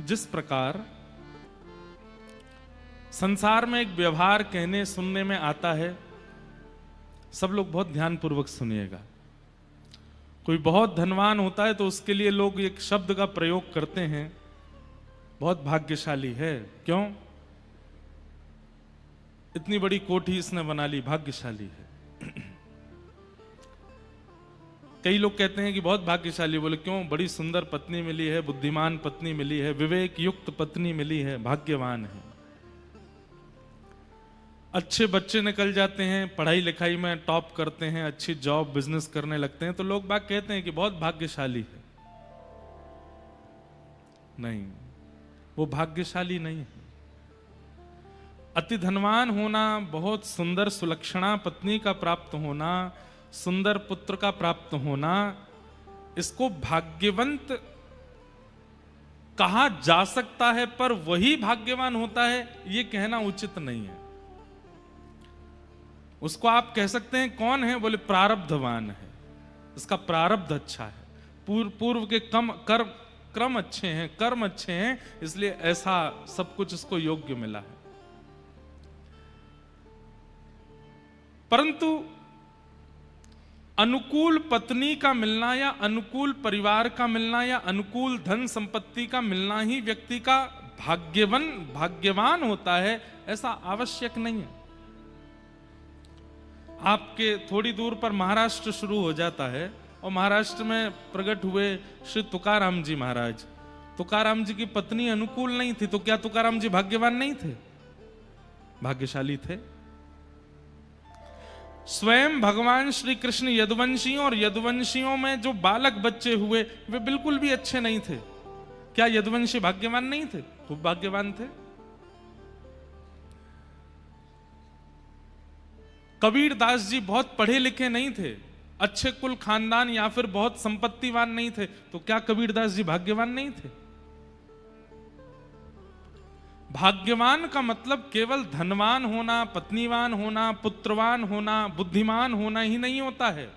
जिस प्रकार संसार में एक व्यवहार कहने सुनने में आता है, सब लोग बहुत ध्यानपूर्वक सुनिएगा। कोई बहुत धनवान होता है तो उसके लिए लोग एक शब्द का प्रयोग करते हैं, बहुत भाग्यशाली है। क्यों? इतनी बड़ी कोठी इसने बना ली, भाग्यशाली है। कई लोग कहते हैं कि बहुत भाग्यशाली। बोले क्यों? बड़ी सुंदर पत्नी मिली है, बुद्धिमान पत्नी मिली है, विवेक युक्त पत्नी मिली है, भाग्यवान है। अच्छे बच्चे निकल जाते हैं, पढ़ाई लिखाई में टॉप करते हैं, अच्छी जॉब बिजनेस करने लगते हैं, तो लोग बाग कहते हैं कि बहुत भाग्यशाली है। नहीं, वो भाग्यशाली नहीं है। अति धनवान होना, बहुत सुंदर सुलक्षणा पत्नी का प्राप्त होना, सुंदर पुत्र का प्राप्त होना, इसको भाग्यवंत कहा जा सकता है, पर वही भाग्यवान होता है ये कहना उचित नहीं है। उसको आप कह सकते हैं कौन है? बोले प्रारब्धवान है, इसका प्रारब्ध अच्छा है, पूर्व के क्रम अच्छे हैं, कर्म अच्छे हैं, इसलिए ऐसा सब कुछ इसको योग्य मिला है। परंतु अनुकूल पत्नी का मिलना या अनुकूल परिवार का मिलना या अनुकूल धन संपत्ति का मिलना ही व्यक्ति का भाग्यवान होता है, ऐसा आवश्यक नहीं है। आपके थोड़ी दूर पर महाराष्ट्र शुरू हो जाता है और महाराष्ट्र में प्रकट हुए श्री तुकाराम जी महाराज। तुकाराम जी की पत्नी अनुकूल नहीं थी, तो क्या तुकाराम जी भाग्यवान नहीं थे? भाग्यशाली थे। स्वयं भगवान श्री कृष्ण यदुवंशियों और यदुवंशियों में जो बालक बच्चे हुए वे बिल्कुल भी अच्छे नहीं थे। क्या यदुवंशी भाग्यवान नहीं थे? खूब भाग्यवान थे। कबीर दास जी बहुत पढ़े लिखे नहीं थे, अच्छे कुल खानदान या फिर बहुत संपत्तिवान नहीं थे, तो क्या कबीर दास जी भाग्यवान नहीं थे? भाग्यवान का मतलब केवल धनवान होना, पत्नीवान होना, पुत्रवान होना, बुद्धिमान होना ही नहीं होता है।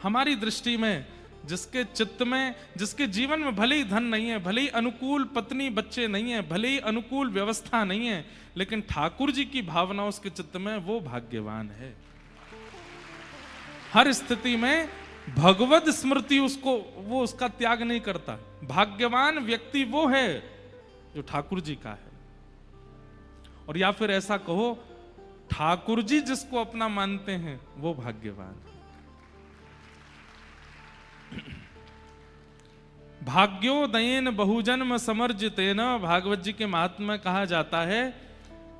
हमारी दृष्टि में जिसके चित्त में, जिसके जीवन में भले ही धन नहीं है, भले ही अनुकूल पत्नी बच्चे नहीं है, भले ही अनुकूल व्यवस्था नहीं है, लेकिन ठाकुर जी की भावना उसके चित्त में, वो भाग्यवान है। हर स्थिति में भगवत स्मृति वो उसका त्याग नहीं करता। भाग्यवान व्यक्ति वो है जो ठाकुर जी का है। और या फिर ऐसा कहो, ठाकुर जी जिसको अपना मानते हैं वो भाग्यवान है। भाग्योदयेन बहुजन्म समर्जितेन, भागवत जी के महात्म्य में कहा जाता है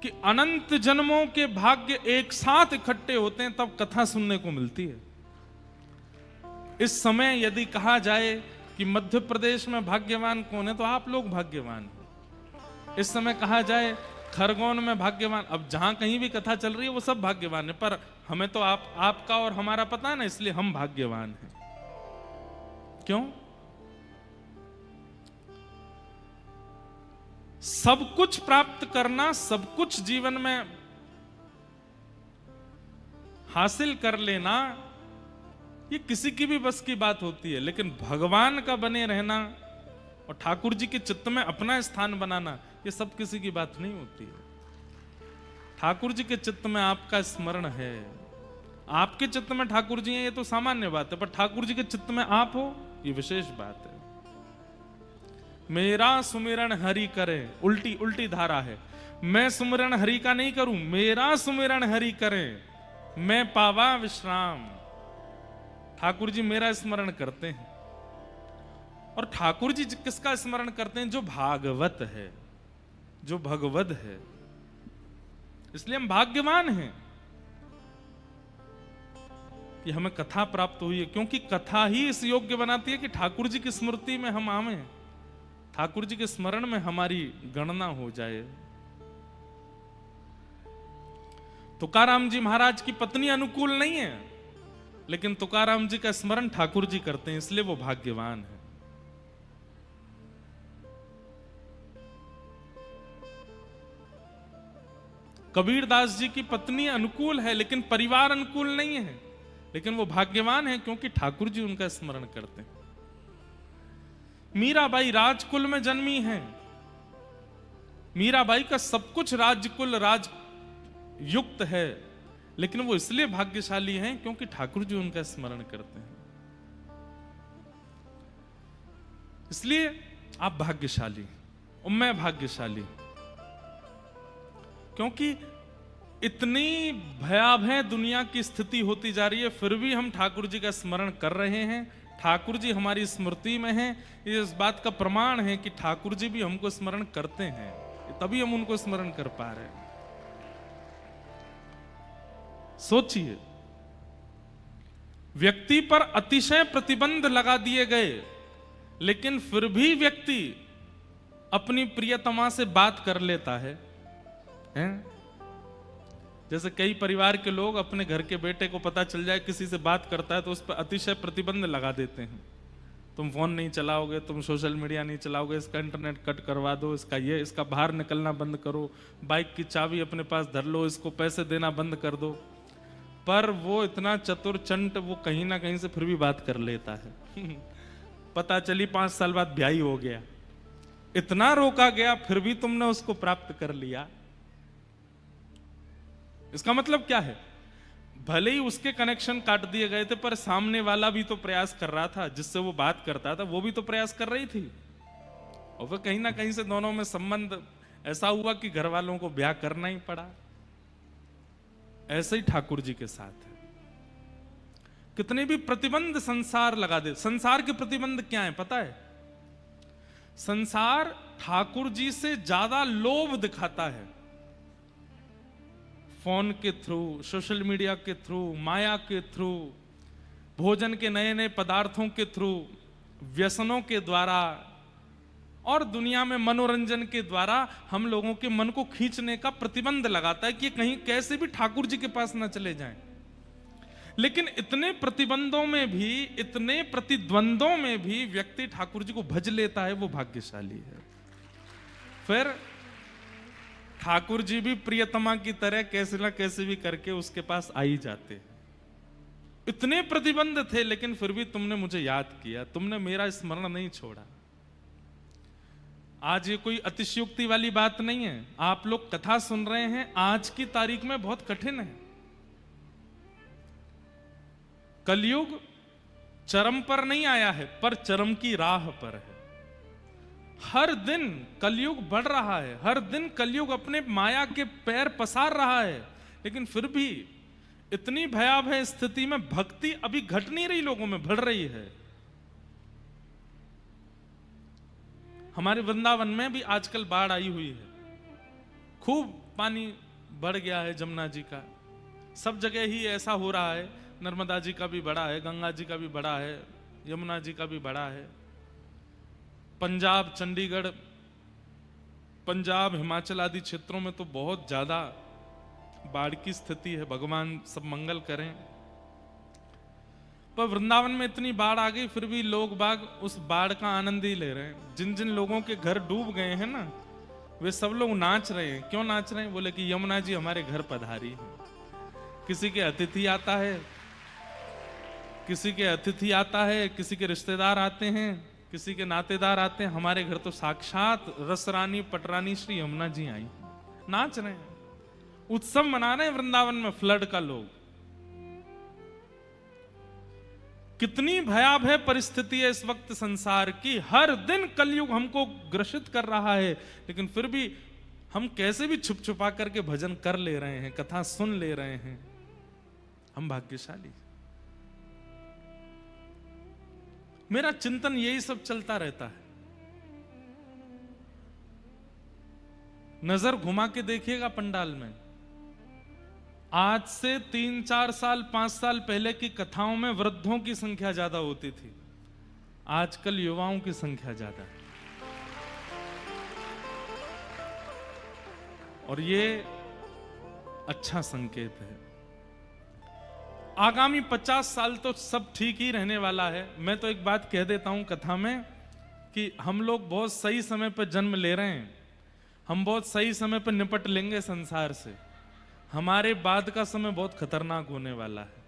कि अनंत जन्मों के भाग्य एक साथ इकट्ठे होते हैं तब कथा सुनने को मिलती है। इस समय यदि कहा जाए कि मध्य प्रदेश में भाग्यवान कौन है, तो आप लोग भाग्यवान हैं। इस समय कहा जाए खरगोन में भाग्यवान, अब जहां कहीं भी कथा चल रही है वो सब भाग्यवान है, पर हमें तो आपका और हमारा पता है ना, इसलिए हम भाग्यवान हैं। क्यों? सब कुछ प्राप्त करना, सब कुछ जीवन में हासिल कर लेना, ये किसी की भी बस की बात होती है, लेकिन भगवान का बने रहना और ठाकुर जी के चित्त में अपना स्थान बनाना, ये सब किसी की बात नहीं होती है। ठाकुर जी के चित्त में आपका स्मरण है, आपके चित्त में ठाकुर जी हैं, ये तो सामान्य बात है, पर ठाकुर जी के चित्त में आप हो, ये विशेष बात है। मेरा सुमिरन हरि करे, उल्टी धारा है। मैं सुमिरन हरि का नहीं करूं, मेरा सुमिरन हरि करे, मैं पावा विश्राम। ठाकुर जी मेरा स्मरण करते हैं। और ठाकुर जी किसका स्मरण करते हैं? जो भागवत है, जो भगवद है। इसलिए हम भाग्यवान हैं कि हमें कथा प्राप्त हुई है, क्योंकि कथा ही इस योग्य बनाती है कि ठाकुर जी की स्मृति में हम आवे, ठाकुर जी के स्मरण में हमारी गणना हो जाए। तुकाराम जी महाराज की पत्नी अनुकूल नहीं है, लेकिन तुकाराम जी का स्मरण ठाकुर जी करते हैं, इसलिए वो भाग्यवान है। कबीर दास जी की पत्नी अनुकूल है, लेकिन परिवार अनुकूल नहीं है, लेकिन वो भाग्यवान है क्योंकि ठाकुर जी उनका स्मरण करते हैं। मीराबाई राजकुल में जन्मी हैं, मीराबाई का सब कुछ राजकुल राज युक्त है, लेकिन वो इसलिए भाग्यशाली हैं क्योंकि ठाकुर जी उनका स्मरण करते हैं। इसलिए आप भाग्यशाली और मैं भाग्यशाली, क्योंकि इतनी भयावह दुनिया की स्थिति होती जा रही है, फिर भी हम ठाकुर जी का स्मरण कर रहे हैं। ठाकुर जी हमारी स्मृति में हैं। ये इस बात का प्रमाण है कि ठाकुर जी भी हमको स्मरण करते हैं, तभी हम उनको स्मरण कर पा रहे हैं। सोचिए, व्यक्ति पर अतिशय प्रतिबंध लगा दिए गए, लेकिन फिर भी व्यक्ति अपनी प्रियतमा से बात कर लेता है, हैं? जैसे कई परिवार के लोग अपने घर के बेटे को पता चल जाए किसी से बात करता है तो उस पर अतिशय प्रतिबंध लगा देते हैं। तुम फोन नहीं चलाओगे, तुम सोशल मीडिया नहीं चलाओगे, इसका इंटरनेट कट करवा दो, इसका बाहर निकलना बंद करो, बाइक की चाबी अपने पास धर लो, इसको पैसे देना बंद कर दो। पर वो इतना चतुर चंट, वो कहीं ना कहीं से फिर भी बात कर लेता है। पता चली 5 साल बाद ब्याही हो गया, इतना रोका गया फिर भी तुमने उसको प्राप्त कर लिया। इसका मतलब क्या है? भले ही उसके कनेक्शन काट दिए गए थे, पर सामने वाला भी तो प्रयास कर रहा था, जिससे वो बात करता था वो भी तो प्रयास कर रही थी, और फिर कहीं ना कहीं से दोनों में संबंध ऐसा हुआ कि घर वालों को ब्याह करना ही पड़ा। ऐसे ही ठाकुर जी के साथ है। कितने भी प्रतिबंध संसार लगा दे। संसार के प्रतिबंध क्या है पता है? संसार ठाकुर जी से ज्यादा लोभ दिखाता है। फोन के थ्रू, सोशल मीडिया के थ्रू, माया के थ्रू, भोजन के नए नए पदार्थों के थ्रू, व्यसनों के द्वारा और दुनिया में मनोरंजन के द्वारा हम लोगों के मन को खींचने का प्रतिबंध लगाता है कि कहीं कैसे भी ठाकुर जी के पास ना चले जाएं। लेकिन इतने प्रतिबंधों में भी, इतने प्रतिद्वंद्वों में भी व्यक्ति ठाकुर जी को भज लेता है, वो भाग्यशाली है। फिर ठाकुर जी भी प्रियतमा की तरह कैसे ना कैसे भी करके उसके पास आ ही जाते हैं। इतने प्रतिबंध थे, लेकिन फिर भी तुमने मुझे याद किया, तुमने मेरा स्मरण नहीं छोड़ा। आज ये कोई अतिशयोक्ति वाली बात नहीं है। आप लोग कथा सुन रहे हैं, आज की तारीख में बहुत कठिन है। कलयुग चरम पर नहीं आया है, पर चरम की राह पर है। हर दिन कलयुग बढ़ रहा है, हर दिन कलयुग अपने माया के पैर पसार रहा है, लेकिन फिर भी इतनी भयावह स्थिति में भक्ति अभी घट नहीं रही, लोगों में बढ़ रही है। हमारे वृंदावन में भी आजकल बाढ़ आई हुई है, खूब पानी बढ़ गया है जमुना जी का। सब जगह ही ऐसा हो रहा है, नर्मदा जी का भी बड़ा है, गंगा जी का भी बड़ा है, यमुना जी का भी बड़ा है। पंजाब, चंडीगढ़, पंजाब, हिमाचल आदि क्षेत्रों में तो बहुत ज्यादा बाढ़ की स्थिति है। भगवान सब मंगल करें। पर वृंदावन में इतनी बाढ़ आ गई, फिर भी लोग बाग उस बाढ़ का आनंद ही ले रहे हैं। जिन जिन लोगों के घर डूब गए हैं ना, वे सब लोग नाच रहे हैं। क्यों नाच रहे हैं? बोले कि यमुना जी हमारे घर पधारी है। किसी के अतिथि आता है, किसी के अतिथि आता है, किसी के रिश्तेदार आते हैं, किसी के नातेदार आते हैं। हमारे घर तो साक्षात रसरानी पटरानी श्री यमुना जी आई, नाच रहे हैं, उत्सव मना रहे हैं वृंदावन में फ्लड का लोग। कितनी भयावह परिस्थिति है इस वक्त संसार की। हर दिन कलयुग हमको ग्रसित कर रहा है, लेकिन फिर भी हम कैसे भी छुप छुपा करके भजन कर ले रहे हैं, कथा सुन ले रहे हैं। हम भाग्यशाली। मेरा चिंतन यही सब चलता रहता है। नजर घुमा के देखिएगा पंडाल में, आज से 3-4 साल 5 साल पहले की कथाओं में वृद्धों की संख्या ज्यादा होती थी, आजकल युवाओं की संख्या ज्यादा है। और ये अच्छा संकेत है। आगामी 50 साल तो सब ठीक ही रहने वाला है। मैं तो एक बात कह देता हूं कथा में कि हम लोग बहुत सही समय पर जन्म ले रहे हैं, हम बहुत सही समय पर निपट लेंगे संसार से। हमारे बाद का समय बहुत खतरनाक होने वाला है।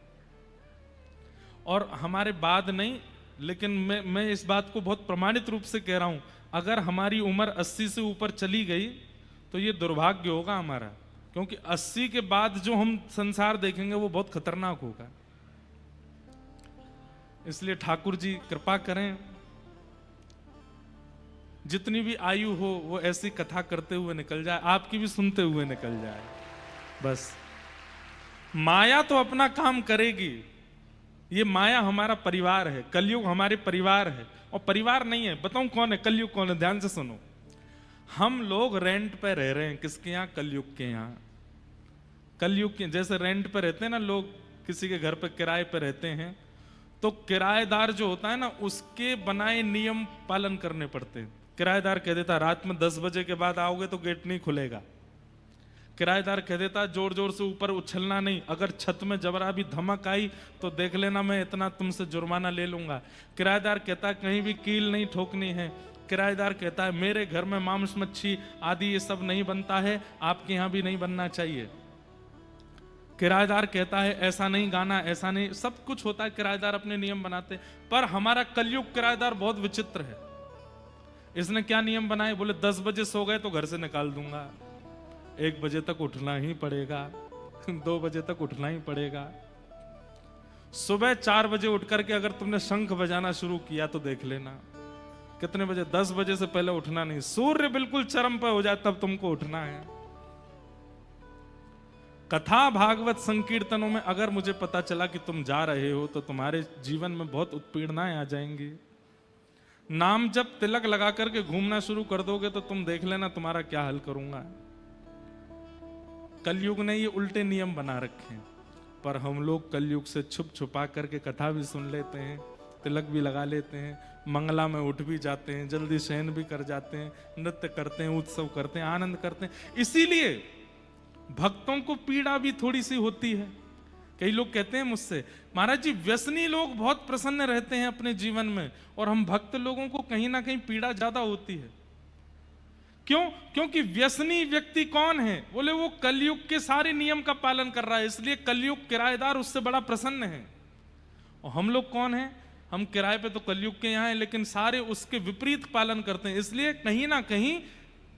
और हमारे बाद नहीं, लेकिन मैं इस बात को बहुत प्रमाणित रूप से कह रहा हूं, अगर हमारी उम्र 80 से ऊपर चली गई तो ये दुर्भाग्य होगा हमारा, क्योंकि 80 के बाद जो हम संसार देखेंगे वो बहुत खतरनाक होगा। इसलिए ठाकुर जी कृपा करें, जितनी भी आयु हो वो ऐसी कथा करते हुए निकल जाए, आपकी भी सुनते हुए निकल जाए। बस माया तो अपना काम करेगी, ये माया हमारा परिवार है, कलयुग हमारे परिवार है। और परिवार नहीं है, बताऊं कौन है कलयुग, कौन है, ध्यान से सुनो। हम लोग रेंट पे रह रहे हैं, किसके यहाँ, कलयुग के यहाँ। कलयुग के जैसे रेंट पे रहते हैं ना लोग, किसी के घर पे किराए पे रहते हैं, तो किराएदार जो होता है ना उसके बनाए नियम पालन करने पड़ते हैं। किराएदार कह देता रात में 10 बजे के बाद आओगे तो गेट नहीं खुलेगा। किराएदार कह देता जोर जोर से ऊपर उछलना नहीं, अगर छत में जबरा भी धमक आई तो देख लेना मैं इतना तुमसे जुर्माना ले लूंगा। किराएदार कहता है कहीं भी कील नहीं ठोकनी है। किराएदार कहता है मेरे घर में मांस मच्छी आदि ये सब नहीं बनता है, आपके यहाँ भी नहीं बनना चाहिए। किराएदार कहता है ऐसा नहीं गाना, ऐसा नहीं, सब कुछ होता है, किराएदार अपने नियम बनाते। पर हमारा कलयुग किराएदार बहुत विचित्र है। इसने क्या नियम बनाए, बोले 10 बजे सो गए तो घर से निकाल दूंगा, 1 बजे तक उठना ही पड़ेगा, 2 बजे तक उठना ही पड़ेगा। सुबह 4 बजे उठ करके अगर तुमने शंख बजाना शुरू किया तो देख लेना कितने बजे, 10 बजे से पहले उठना नहीं, सूर्य बिल्कुल चरम पर हो जाए तब तुमको उठना है। कथा भागवत संकीर्तनों में अगर मुझे पता चला कि तुम जा रहे हो तो तुम्हारे जीवन में बहुत उत्पीड़नाएं आ जाएंगी। नाम जब तिलक लगा करके घूमना शुरू कर दोगे तो तुम देख लेना तुम्हारा क्या हल करूंगा। कलयुग ने ये उल्टे नियम बना रखे हैं, पर हम लोग कलयुग से छुप छुपा करके कथा भी सुन लेते हैं, तिलक भी लगा लेते हैं, मंगला में उठ भी जाते हैं, जल्दी शयन भी कर जाते हैं, नृत्य करते हैं, उत्सव करते हैं, आनंद करते हैं। इसीलिए भक्तों को पीड़ा भी थोड़ी सी होती है। कई लोग कहते हैं मुझसे महाराज जी व्यसनी लोग बहुत प्रसन्न रहते हैं अपने जीवन में और हम भक्त लोगों को कहीं ना कहीं पीड़ा ज्यादा होती है। क्यों? क्योंकि व्यसनी व्यक्ति कौन है, बोले वो कलयुग के सारे नियम का पालन कर रहा है, इसलिए कलयुग किराएदार उससे बड़ा प्रसन्न है। और हम लोग कौन हैं, हम किराए पे तो कलयुग के यहाँ हैं लेकिन सारे उसके विपरीत पालन करते हैं, इसलिए कहीं ना कहीं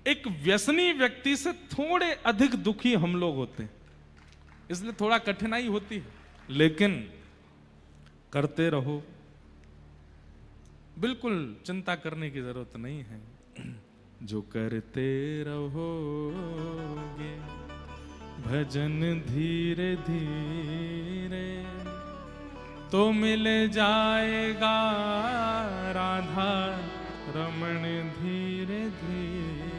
एक व्यसनी व्यक्ति से थोड़े अधिक दुखी हम लोग होते हैं, इसलिए थोड़ा कठिनाई होती है। लेकिन करते रहो, बिल्कुल चिंता करने की जरूरत नहीं है। जो करते रहोगे भजन धीरे धीरे तो मिल जाएगा राधा रमण धीरे धीरे।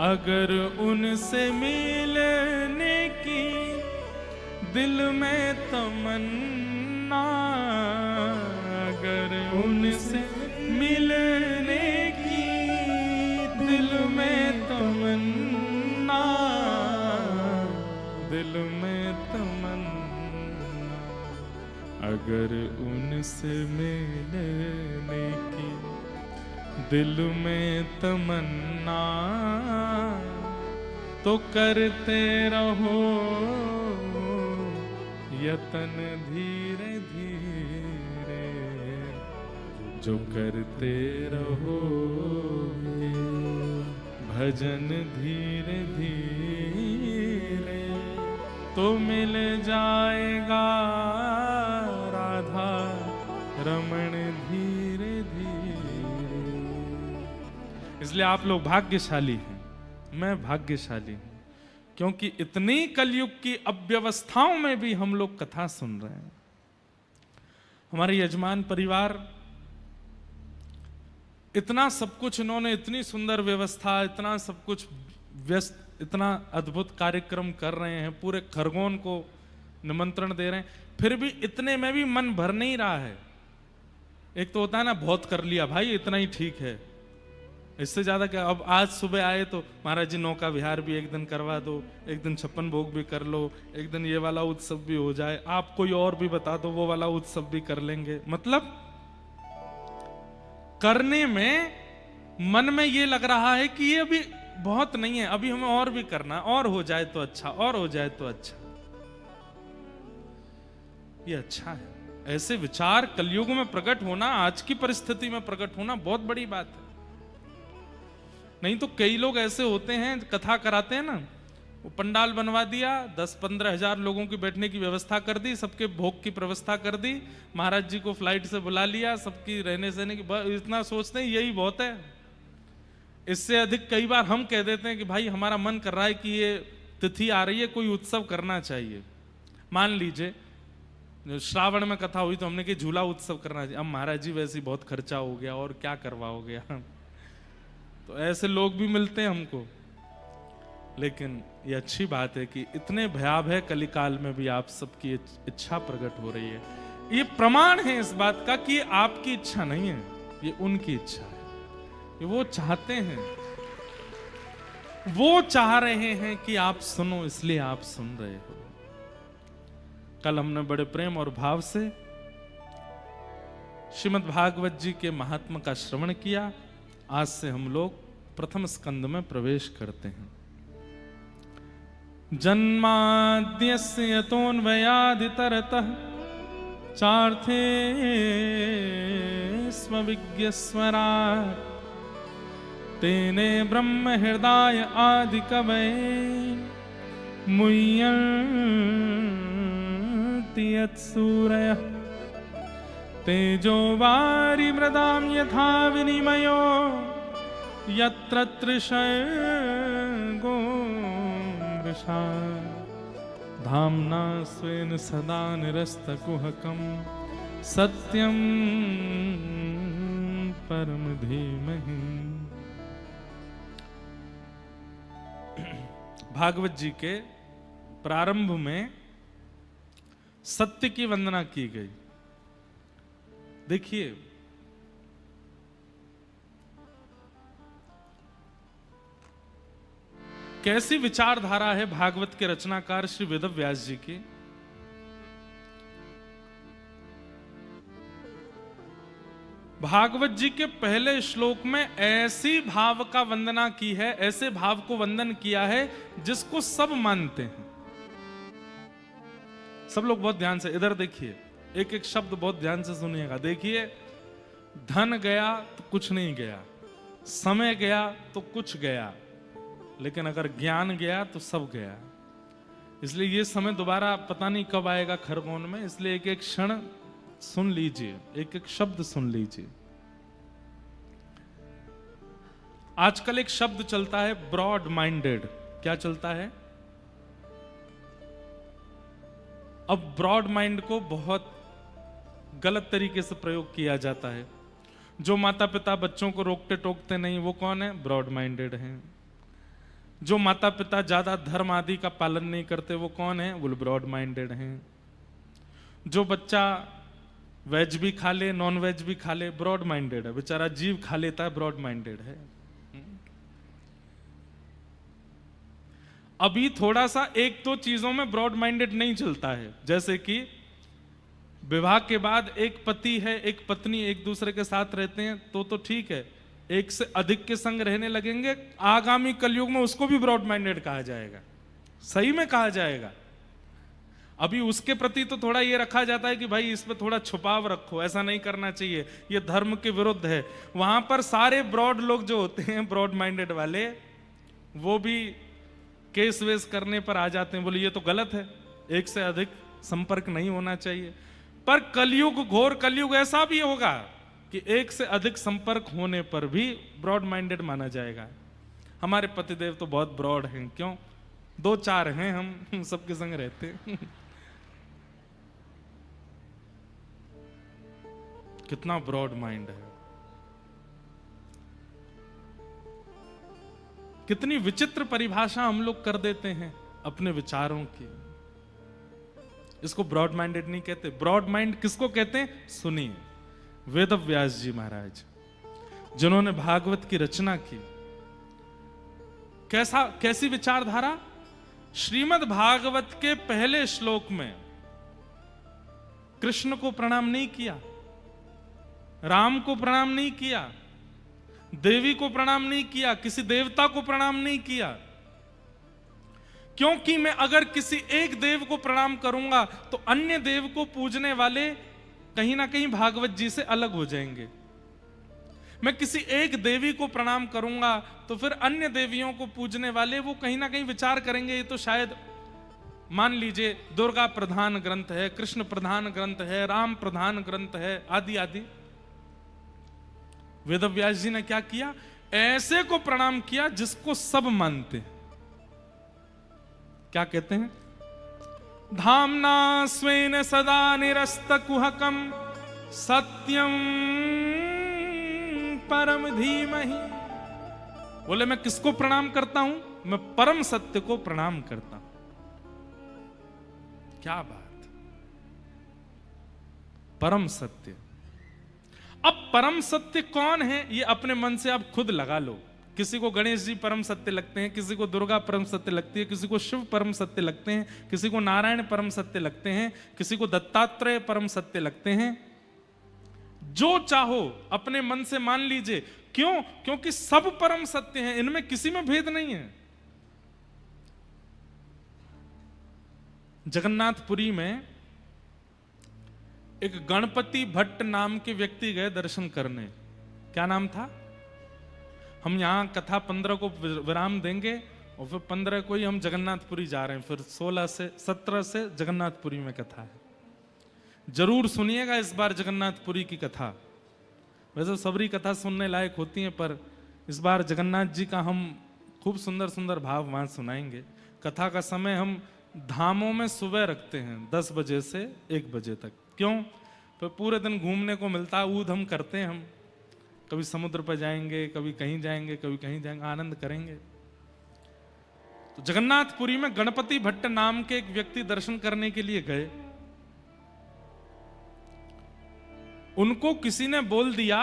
अगर उनसे मिलने की दिल में तमन्ना, अगर उनसे मिलने की दिल में तमन्ना, दिल में तमन्ना, अगर उनसे मिलने की दिल में तमन्ना तो करते रहो यतन धीरे धीरे। जो करते रहो भजन धीरे धीरे तो मिल जाएगा राधा रमण धीरे धीरे। इसलिए आप लोग भाग्यशाली हैं, मैं भाग्यशाली हूं, क्योंकि इतनी कलयुग की अव्यवस्थाओं में भी हम लोग कथा सुन रहे हैं। हमारे यजमान परिवार इतना सब कुछ, इन्होंने इतनी सुंदर व्यवस्था, इतना सब कुछ व्यस्त, इतना अद्भुत कार्यक्रम कर रहे हैं, पूरे खरगोन को निमंत्रण दे रहे हैं, फिर भी इतने में भी मन भर नहीं रहा है। एक तो होता है ना बहुत कर लिया भाई, इतना ही ठीक है, इससे ज्यादा क्या। अब आज सुबह आए तो महाराज जी नौका विहार भी एक दिन करवा दो, एक दिन 56 भोग भी कर लो, एक दिन ये वाला उत्सव भी हो जाए, आप कोई और भी बता दो वो वाला उत्सव भी कर लेंगे। मतलब करने में मन में ये लग रहा है कि ये अभी बहुत नहीं है, अभी हमें और भी करना, और हो जाए तो अच्छा, और हो जाए तो अच्छा। ये अच्छा है, ऐसे विचार कलयुग में प्रकट होना, आज की परिस्थिति में प्रकट होना बहुत बड़ी बात है। नहीं तो कई लोग ऐसे होते हैं, कथा कराते हैं ना, वो पंडाल बनवा दिया, 10-15 हजार लोगों की बैठने की व्यवस्था कर दी, सबके भोग की व्यवस्था कर दी, महाराज जी को फ्लाइट से बुला लिया, सबकी रहने सहने की, इतना सोचते हैं यही बहुत है। इससे अधिक कई बार हम कह देते हैं कि भाई हमारा मन कर रहा है कि ये तिथि आ रही है, कोई उत्सव करना चाहिए। मान लीजिए श्रावण में कथा हुई तो हमने कि झूला उत्सव करना चाहिए। अब महाराज जी वैसे ही बहुत खर्चा हो गया और क्या करवाओगे तो ऐसे लोग भी मिलते हैं हमको। लेकिन ये अच्छी बात है कि इतने भयावह कलिकाल में भी आप सबकी इच्छा प्रकट हो रही है। ये प्रमाण है इस बात का कि आपकी इच्छा नहीं है, ये उनकी इच्छा है। ये वो चाहते हैं, वो चाह रहे हैं कि आप सुनो, इसलिए आप सुन रहे हो। कल हमने बड़े प्रेम और भाव से श्रीमद् भागवत जी के महात्मा का श्रवण किया। आज से हम लोग प्रथम स्कंद में प्रवेश करते हैं। जन्माद्यस्य यतोऽन्वयादितरतः चार्थे स्वविज्ञस्वराट् तेने ब्रह्म हृदय आदि कवये मुह्यन्ति यत्सूरयः तेजो वारि मृदां यथा विनिमयो यत्र त्रिशर्गो मृषा धाम्ना स्वेन सदा निरस्तकुहकं सत्यं परम धीमहि। भागवत जी के प्रारंभ में सत्य की वंदना की गई। देखिए कैसी विचारधारा है भागवत के रचनाकार श्री वेदव्यास जी की। भागवत जी के पहले श्लोक में ऐसी भाव का वंदना की है, ऐसे भाव को वंदन किया है जिसको सब मानते हैं। सब लोग बहुत ध्यान से इधर देखिए, एक एक शब्द बहुत ध्यान से सुनिएगा। देखिए, धन गया तो कुछ नहीं गया, समय गया तो कुछ गया, लेकिन अगर ज्ञान गया तो सब गया। इसलिए ये समय दोबारा पता नहीं कब आएगा खरगोन में, इसलिए एक एक क्षण सुन लीजिए, एक एक शब्द सुन लीजिए। आजकल एक शब्द चलता है ब्रॉड माइंडेड। क्या चलता है? अब ब्रॉड माइंड को बहुत गलत तरीके से प्रयोग किया जाता है। जो माता पिता बच्चों को रोकते टोकते नहीं, वो कौन है? ब्रॉड माइंडेड हैं। जो माता पिता ज्यादा धर्म आदि का पालन नहीं करते, वो कौन है? वो ब्रॉड माइंडेड हैं। जो बच्चा वेज भी खा ले नॉन वेज भी खा ले, ब्रॉड माइंडेड है। बेचारा जीव खा लेता है, ब्रॉड माइंडेड है। अभी थोड़ा सा एक दो चीजों में ब्रॉड माइंडेड नहीं चलता है, जैसे कि विवाह के बाद एक पति है एक पत्नी एक दूसरे के साथ रहते हैं तो ठीक है। एक से अधिक के संग रहने लगेंगे, आगामी कलयुग में उसको भी ब्रॉड माइंडेड कहा जाएगा। सही में कहा जाएगा। अभी उसके प्रति तो थोड़ा ये रखा जाता है कि भाई इस पे थोड़ा छुपाव रखो, ऐसा नहीं करना चाहिए, ये धर्म के विरुद्ध है। वहां पर सारे ब्रॉड लोग जो होते हैं, ब्रॉड माइंडेड वाले, वो भी केस वेस करने पर आ जाते हैं, बोले ये तो गलत है, एक से अधिक संपर्क नहीं होना चाहिए। पर कलयुग, घोर कलयुग ऐसा भी होगा कि एक से अधिक संपर्क होने पर भी ब्रॉड माइंडेड माना जाएगा। हमारे पतिदेव तो बहुत ब्रॉड हैं, क्यों? 2-4 हैं, हम सबके संग रहते हैं। कितना ब्रॉड माइंड है, कितनी विचित्र परिभाषा हम लोग कर देते हैं अपने विचारों की। इसको ब्रॉड माइंडेड नहीं कहते। ब्रॉड माइंड किसको कहते हैं? सुनिए, वेदव्यास जी महाराज जिन्होंने भागवत की रचना की, कैसी विचारधारा। श्रीमद् भागवत के पहले श्लोक में कृष्ण को प्रणाम नहीं किया, राम को प्रणाम नहीं किया, देवी को प्रणाम नहीं किया, किसी देवता को प्रणाम नहीं किया। क्योंकि मैं अगर किसी एक देव को प्रणाम करूंगा तो अन्य देव को पूजने वाले कहीं ना कहीं भागवत जी से अलग हो जाएंगे। मैं किसी एक देवी को प्रणाम करूंगा तो फिर अन्य देवियों को पूजने वाले वो कहीं ना कहीं विचार करेंगे, ये तो शायद मान लीजिए दुर्गा प्रधान ग्रंथ है, कृष्ण प्रधान ग्रंथ है, राम प्रधान ग्रंथ है, आदि आदि। वेदव्यास जी ने क्या किया, ऐसे को प्रणाम किया जिसको सब मानते हैं। क्या कहते हैं, धामना स्वेन सदा निरस्त कुहकम सत्यम परम धीमहि। बोले मैं किसको प्रणाम करता हूं, मैं परम सत्य को प्रणाम करता हूं। क्या बात, परम सत्य। अब परम सत्य कौन है ये अपने मन से आप खुद लगा लो। किसी को गणेश जी परम सत्य लगते हैं, किसी को दुर्गा परम सत्य लगती है, किसी को शिव परम सत्य लगते हैं, किसी को नारायण परम सत्य लगते हैं, किसी को दत्तात्रेय परम सत्य लगते हैं। जो चाहो अपने मन से मान लीजिए। क्यों? क्योंकि सब परम सत्य हैं, इनमें किसी में भेद नहीं है। जगन्नाथपुरी में एक गणपति भट्ट नाम के व्यक्ति गए दर्शन करने। क्या नाम था? हम यहां कथा 15 को विराम देंगे और फिर 15 को ही हम जगन्नाथपुरी जा रहे हैं। फिर 17 से जगन्नाथपुरी में कथा है। जरूर सुनिएगा इस बार जगन्नाथपुरी की कथा। वैसे सबरी कथा सुनने लायक होती है, पर इस बार जगन्नाथ जी का हम खूब सुंदर सुंदर भाव वहां सुनाएंगे। कथा का समय हम धामों में सुबह रखते हैं 10 बजे से 1 बजे तक। क्यों? तो पूरे दिन घूमने को मिलता है, ऊध हम करते हैं। हम कभी समुद्र पर जाएंगे, कभी कहीं जाएंगे, कभी कहीं जाएंगे, आनंद करेंगे। तो जगन्नाथपुरी में गणपति भट्ट नाम के एक व्यक्ति दर्शन करने के लिए गए। उनको किसी ने बोल दिया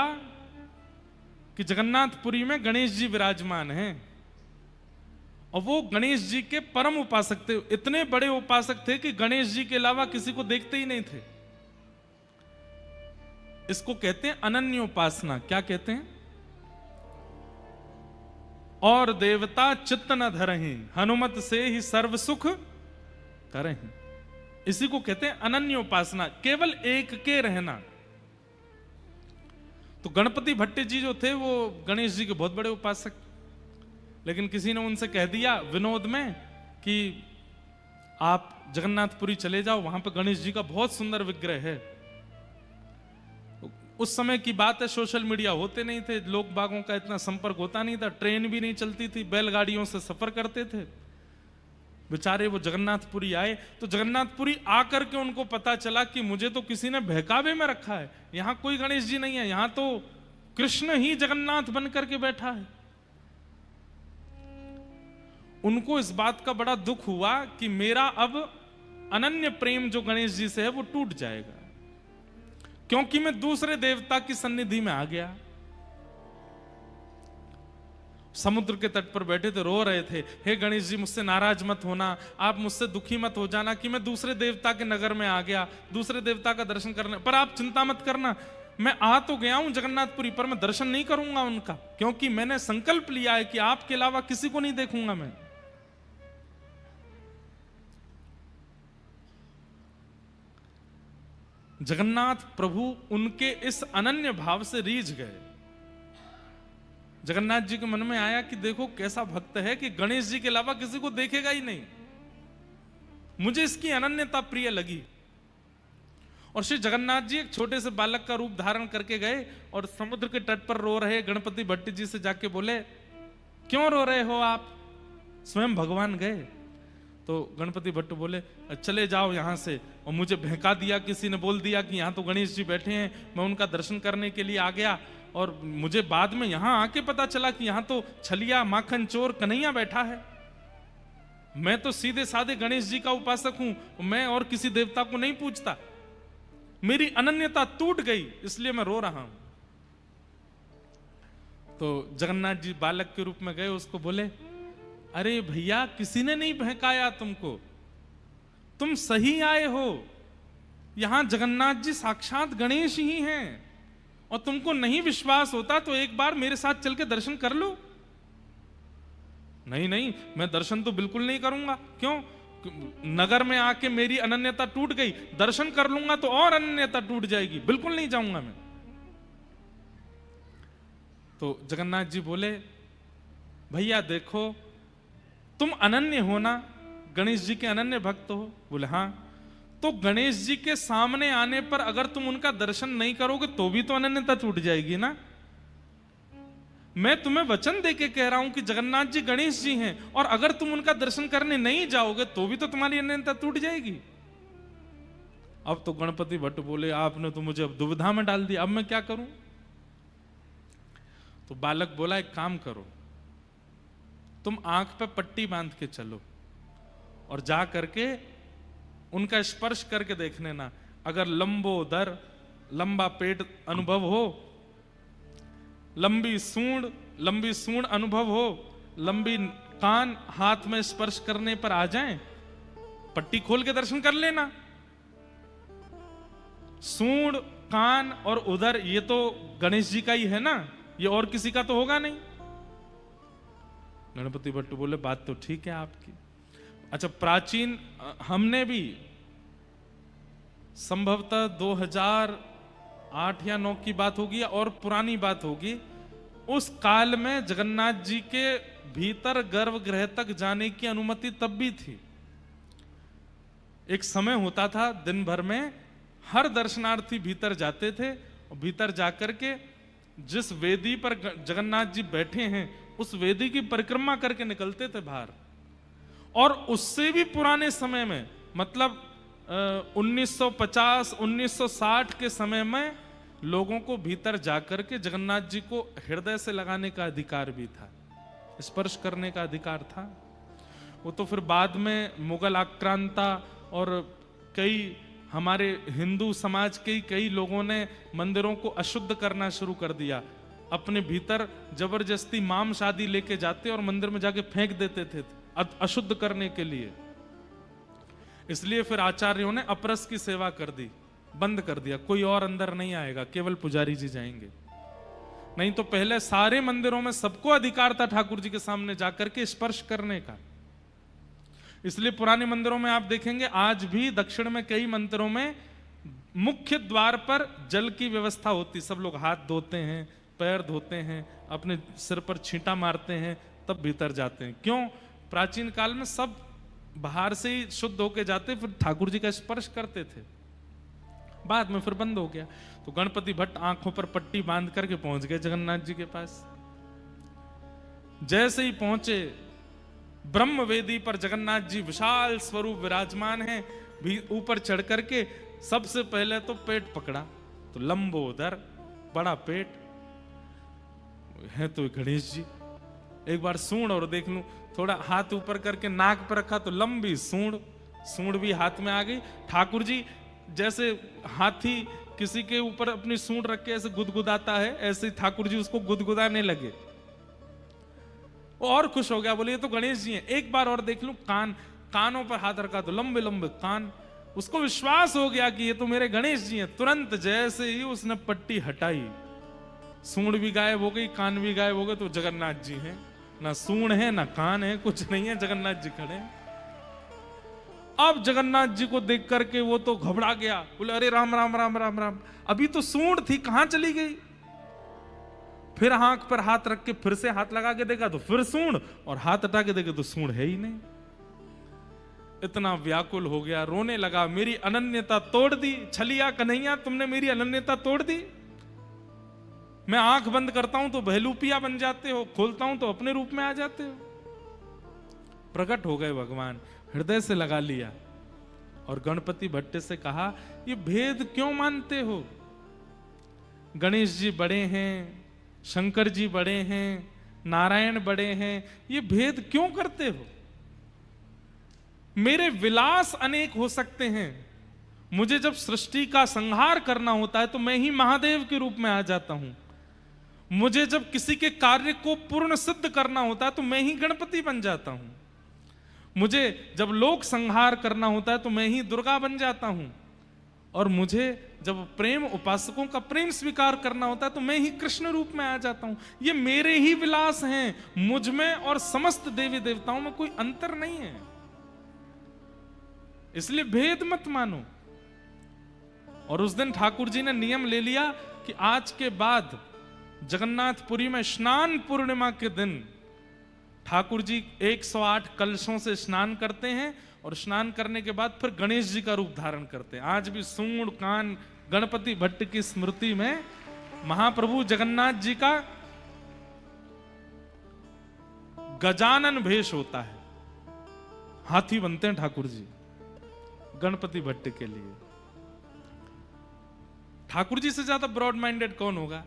कि जगन्नाथपुरी में गणेश जी विराजमान हैं और वो गणेश जी के परम उपासक थे। इतने बड़े उपासक थे कि गणेश जी के अलावा किसी को देखते ही नहीं थे। इसको कहते हैं अनन्य उपासना। क्या कहते हैं? और देवता चित्त न धरहि, हनुमत से ही सर्व सुख करहि। इसी को कहते हैं अनन्य उपासना, केवल एक के रहना। तो गणपति भट्ट जी जो थे वो गणेश जी के बहुत बड़े उपासक, लेकिन किसी ने उनसे कह दिया विनोद में कि आप जगन्नाथपुरी चले जाओ, वहां पर गणेश जी का बहुत सुंदर विग्रह है। उस समय की बात है, सोशल मीडिया होते नहीं थे, लोग बागों का इतना संपर्क होता नहीं था, ट्रेन भी नहीं चलती थी, बैलगाड़ियों से सफर करते थे। बेचारे वो जगन्नाथपुरी आए तो जगन्नाथपुरी आकर के उनको पता चला कि मुझे तो किसी ने बहकावे में रखा है, यहां कोई गणेश जी नहीं है, यहां तो कृष्ण ही जगन्नाथ बन करके बैठा है। उनको इस बात का बड़ा दुख हुआ कि मेरा अब अनन्य प्रेम जो गणेश जी से है वो टूट जाएगा, क्योंकि मैं दूसरे देवता की सन्निधि में आ गया। समुद्र के तट पर बैठे थे, रो रहे थे, हे गणेश जी मुझसे नाराज मत होना, आप मुझसे दुखी मत हो जाना कि मैं दूसरे देवता के नगर में आ गया, दूसरे देवता का दर्शन करने, पर आप चिंता मत करना, मैं आ तो गया हूं जगन्नाथपुरी, पर मैं दर्शन नहीं करूंगा उनका, क्योंकि मैंने संकल्प लिया है कि आपके अलावा किसी को नहीं देखूंगा मैं। जगन्नाथ प्रभु उनके इस अनन्य भाव से रीझ गए। जगन्नाथ जी के मन में आया कि देखो कैसा भक्त है कि गणेश जी के अलावा किसी को देखेगा ही नहीं, मुझे इसकी अनन्यता प्रिय लगी। और श्री जगन्नाथ जी एक छोटे से बालक का रूप धारण करके गए और समुद्र के तट पर रो रहे गणपति भट्ट जी से जाके बोले, क्यों रो रहे हो आप? स्वयं भगवान गए। तो गणपति भट्ट बोले, चले जाओ यहां से। और मुझे बहका दिया, किसी ने बोल दिया कि यहां तो गणेश जी बैठे हैं, मैं उनका दर्शन करने के लिए आ गया, और मुझे बाद में यहां आके पता चला कि यहां तो छलिया माखन चोर कन्हैया बैठा है। मैं तो सीधे साधे गणेश जी का उपासक हूं, मैं और किसी देवता को नहीं पूजता, मेरी अनन्यता टूट गई, इसलिए मैं रो रहा हूं। तो जगन्नाथ जी बालक के रूप में गए, उसको बोले, अरे भैया किसी ने नहीं बहकाया तुमको, तुम सही आए हो, यहां जगन्नाथ जी साक्षात गणेश ही हैं, और तुमको नहीं विश्वास होता तो एक बार मेरे साथ चल के दर्शन कर लो। नहीं नहीं, मैं दर्शन तो बिल्कुल नहीं करूंगा। क्यों? नगर में आके मेरी अनन्यता टूट गई, दर्शन कर लूंगा तो और अनन्यता टूट जाएगी, बिल्कुल नहीं जाऊंगा मैं। तो जगन्नाथ जी बोले, भैया देखो तुम अनन्य हो ना, गणेश जी के अनन्य भक्त हो? बोले हाँ। तो गणेश जी के सामने आने पर अगर तुम उनका दर्शन नहीं करोगे तो भी तो अनन्यता टूट जाएगी ना। मैं तुम्हें वचन देके कह रहा हूं कि जगन्नाथ जी गणेश जी हैं, और अगर तुम उनका दर्शन करने नहीं जाओगे तो भी तो तुम्हारी अनन्यता टूट जाएगी। अब तो गणपति भट्ट बोले, आपने तो मुझे अब दुविधा में डाल दिया, अब मैं क्या करूं? तो बालक बोला, एक काम करो, तुम आंख पे पट्टी बांध के चलो और जा करके उनका स्पर्श करके देख लेना। अगर लंबोदर, लंबा पेट अनुभव हो, लंबी सूंड अनुभव हो, लंबी कान हाथ में स्पर्श करने पर आ जाएं, पट्टी खोल के दर्शन कर लेना। सूंड, कान और उदर ये तो गणेश जी का ही है ना, ये और किसी का तो होगा नहीं। गणपति भट्ट बोले, बात तो ठीक है आपकी। अच्छा, प्राचीन हमने भी संभवतः 2008 या 9 की बात होगी और पुरानी बात होगी, उस काल में जगन्नाथ जी के भीतर गर्भगृह तक जाने की अनुमति तब भी थी। एक समय होता था दिन भर में हर दर्शनार्थी भीतर जाते थे और भीतर जाकर के जिस वेदी पर जगन्नाथ जी बैठे हैं उस वेदी की परिक्रमा करके निकलते थे बाहर। और उससे भी पुराने समय में, मतलब 1950 1960 के समय में लोगों को भीतर जाकर के जगन्नाथ जी को हृदय से लगाने का अधिकार भी था, स्पर्श करने का अधिकार था। वो तो फिर बाद में मुगल आक्रांता और कई हमारे हिंदू समाज के कई लोगों ने मंदिरों को अशुद्ध करना शुरू कर दिया, अपने भीतर जबरदस्ती मांस आदि लेके जाते और मंदिर में जाके फेंक देते थे अशुद्ध करने के लिए। इसलिए फिर आचार्यों ने अपरस की सेवा कर दी, बंद कर दिया, कोई और अंदर नहीं आएगा, केवल पुजारी जी जाएंगे। नहीं तो पहले सारे मंदिरों में सबको अधिकार था ठाकुर जी के सामने जाकर के स्पर्श करने का। इसलिए पुराने मंदिरों में आप देखेंगे आज भी दक्षिण में कई मंदिरों में मुख्य द्वार पर जल की व्यवस्था होती, सब लोग हाथ धोते हैं, पैर धोते हैं, अपने सिर पर छींटा मारते हैं, तब भीतर जाते हैं। क्यों? प्राचीन काल में सब बाहर से ही शुद्ध होके जाते, फिर ठाकुर जी का स्पर्श करते थे। बाद में फिर बंद हो गया। तो गणपति भट्ट आंखों पर पट्टी बांध करके पहुंच गए जगन्नाथ जी के पास। जैसे ही पहुंचे, ब्रह्म वेदी पर जगन्नाथ जी विशाल स्वरूप विराजमान हैं, भी ऊपर चढ़ करके सबसे पहले तो पेट पकड़ा, तो लंबोदर, बड़ा पेट है तो गणेश जी। एक बार सूंड और देख लूं, थोड़ा हाथ ऊपर करके नाक पर रखा तो लंबी सूंड भी हाथ में आ गई। ठाकुर जी जैसे हाथी किसी के ऊपर अपनी सूंड रख के ऐसे गुदगुदाता है, ऐसे ही ठाकुर जी उसको गुदगुदाने लगे। और खुश हो गया, बोले ये तो गणेश जी हैं। एक बार और देख लूं, कानों पर हाथ रखा तो लंबे लंबे कान। उसको विश्वास हो गया कि ये तो मेरे गणेश जी हैं। तुरंत जैसे ही उसने पट्टी हटाई, सूंड भी गायब हो गई, कान भी गायब हो गए, तो जगन्नाथ जी हैं। ना सूंड है ना कान है, कुछ नहीं है, जगन्नाथ जी खड़े हैं। अब जगन्नाथ जी को देख करके वो तो घबरा गया, बोले अरे राम राम राम राम राम, अभी तो सूंड थी, कहां चली गई? फिर आंख पर हाथ रख के फिर से हाथ लगा के देखा तो फिर सूंड, और हाथ हटा के देखे तो सूंड है ही नहीं। इतना व्याकुल हो गया, रोने लगा, मेरी अनन्यता तोड़ दी, छलिया कन्हैया तुमने मेरी अनन्यता तोड़ दी। मैं आंख बंद करता हूं तो बहलूपिया बन जाते हो, खोलता हूं तो अपने रूप में आ जाते हो। प्रकट हो गए भगवान, हृदय से लगा लिया और गणपति भट्ट से कहा, ये भेद क्यों मानते हो? गणेश जी बड़े हैं, शंकर जी बड़े हैं, नारायण बड़े हैं, ये भेद क्यों करते हो? मेरे विलास अनेक हो सकते हैं, मुझे जब सृष्टि का संहार करना होता है तो मैं ही महादेव के रूप में आ जाता हूं। मुझे जब किसी के कार्य को पूर्ण सिद्ध करना होता है तो मैं ही गणपति बन जाता हूं। मुझे जब लोक संहार करना होता है तो मैं ही दुर्गा बन जाता हूं। और मुझे जब प्रेम उपासकों का प्रेम स्वीकार करना होता है तो मैं ही कृष्ण रूप में आ जाता हूं। ये मेरे ही विलास हैं, मुझ में और समस्त देवी देवताओं में कोई अंतर नहीं है, इसलिए भेद मत मानो। और उस दिन ठाकुर जी ने नियम ले लिया कि आज के बाद जगन्नाथपुरी में स्नान पूर्णिमा के दिन ठाकुर जी 108 कलशों से स्नान करते हैं और स्नान करने के बाद फिर गणेश जी का रूप धारण करते हैं। आज भी सूंड कान गणपति भट्ट की स्मृति में महाप्रभु जगन्नाथ जी का गजानन भेष होता है, हाथी बनते हैं ठाकुर जी गणपति भट्ट के लिए। ठाकुर जी से ज्यादा ब्रॉड माइंडेड कौन होगा?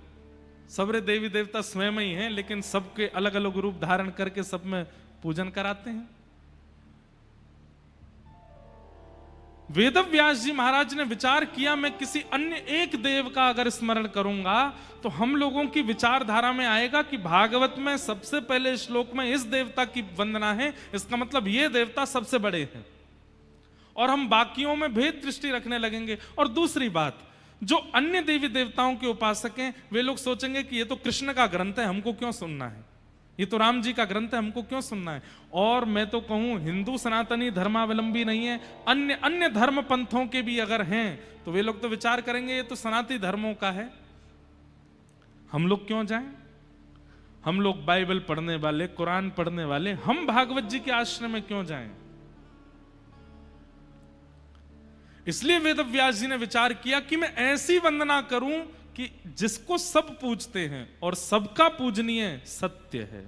सबरे देवी देवता स्वयं ही हैं, लेकिन सबके अलग अलग रूप धारण करके सब में पूजन कराते हैं। वेदव्यास जी महाराज ने विचार किया, मैं किसी अन्य एक देव का अगर स्मरण करूंगा तो हम लोगों की विचारधारा में आएगा कि भागवत में सबसे पहले श्लोक में इस देवता की वंदना है, इसका मतलब ये देवता सबसे बड़े हैं, और हम बाकियों में भेद दृष्टि रखने लगेंगे। और दूसरी बात, जो अन्य देवी देवताओं के उपासक हैं वे लोग सोचेंगे कि ये तो कृष्ण का ग्रंथ है, हमको क्यों सुनना है, ये तो राम जी का ग्रंथ है, हमको क्यों सुनना है। और मैं तो कहूं हिंदू सनातनी धर्मावलंबी नहीं है, अन्य धर्म पंथों के भी अगर हैं तो वे लोग तो विचार करेंगे ये तो सनातनी धर्मों का है, हम लोग क्यों जाएं। हम लोग बाइबल पढ़ने वाले, कुरान पढ़ने वाले, हम भागवत जी के आश्रम में क्यों जाएं। इसलिए वेदव्यास जी ने विचार किया कि मैं ऐसी वंदना करूं कि जिसको सब पूजते हैं और सबका पूजनीय सत्य है।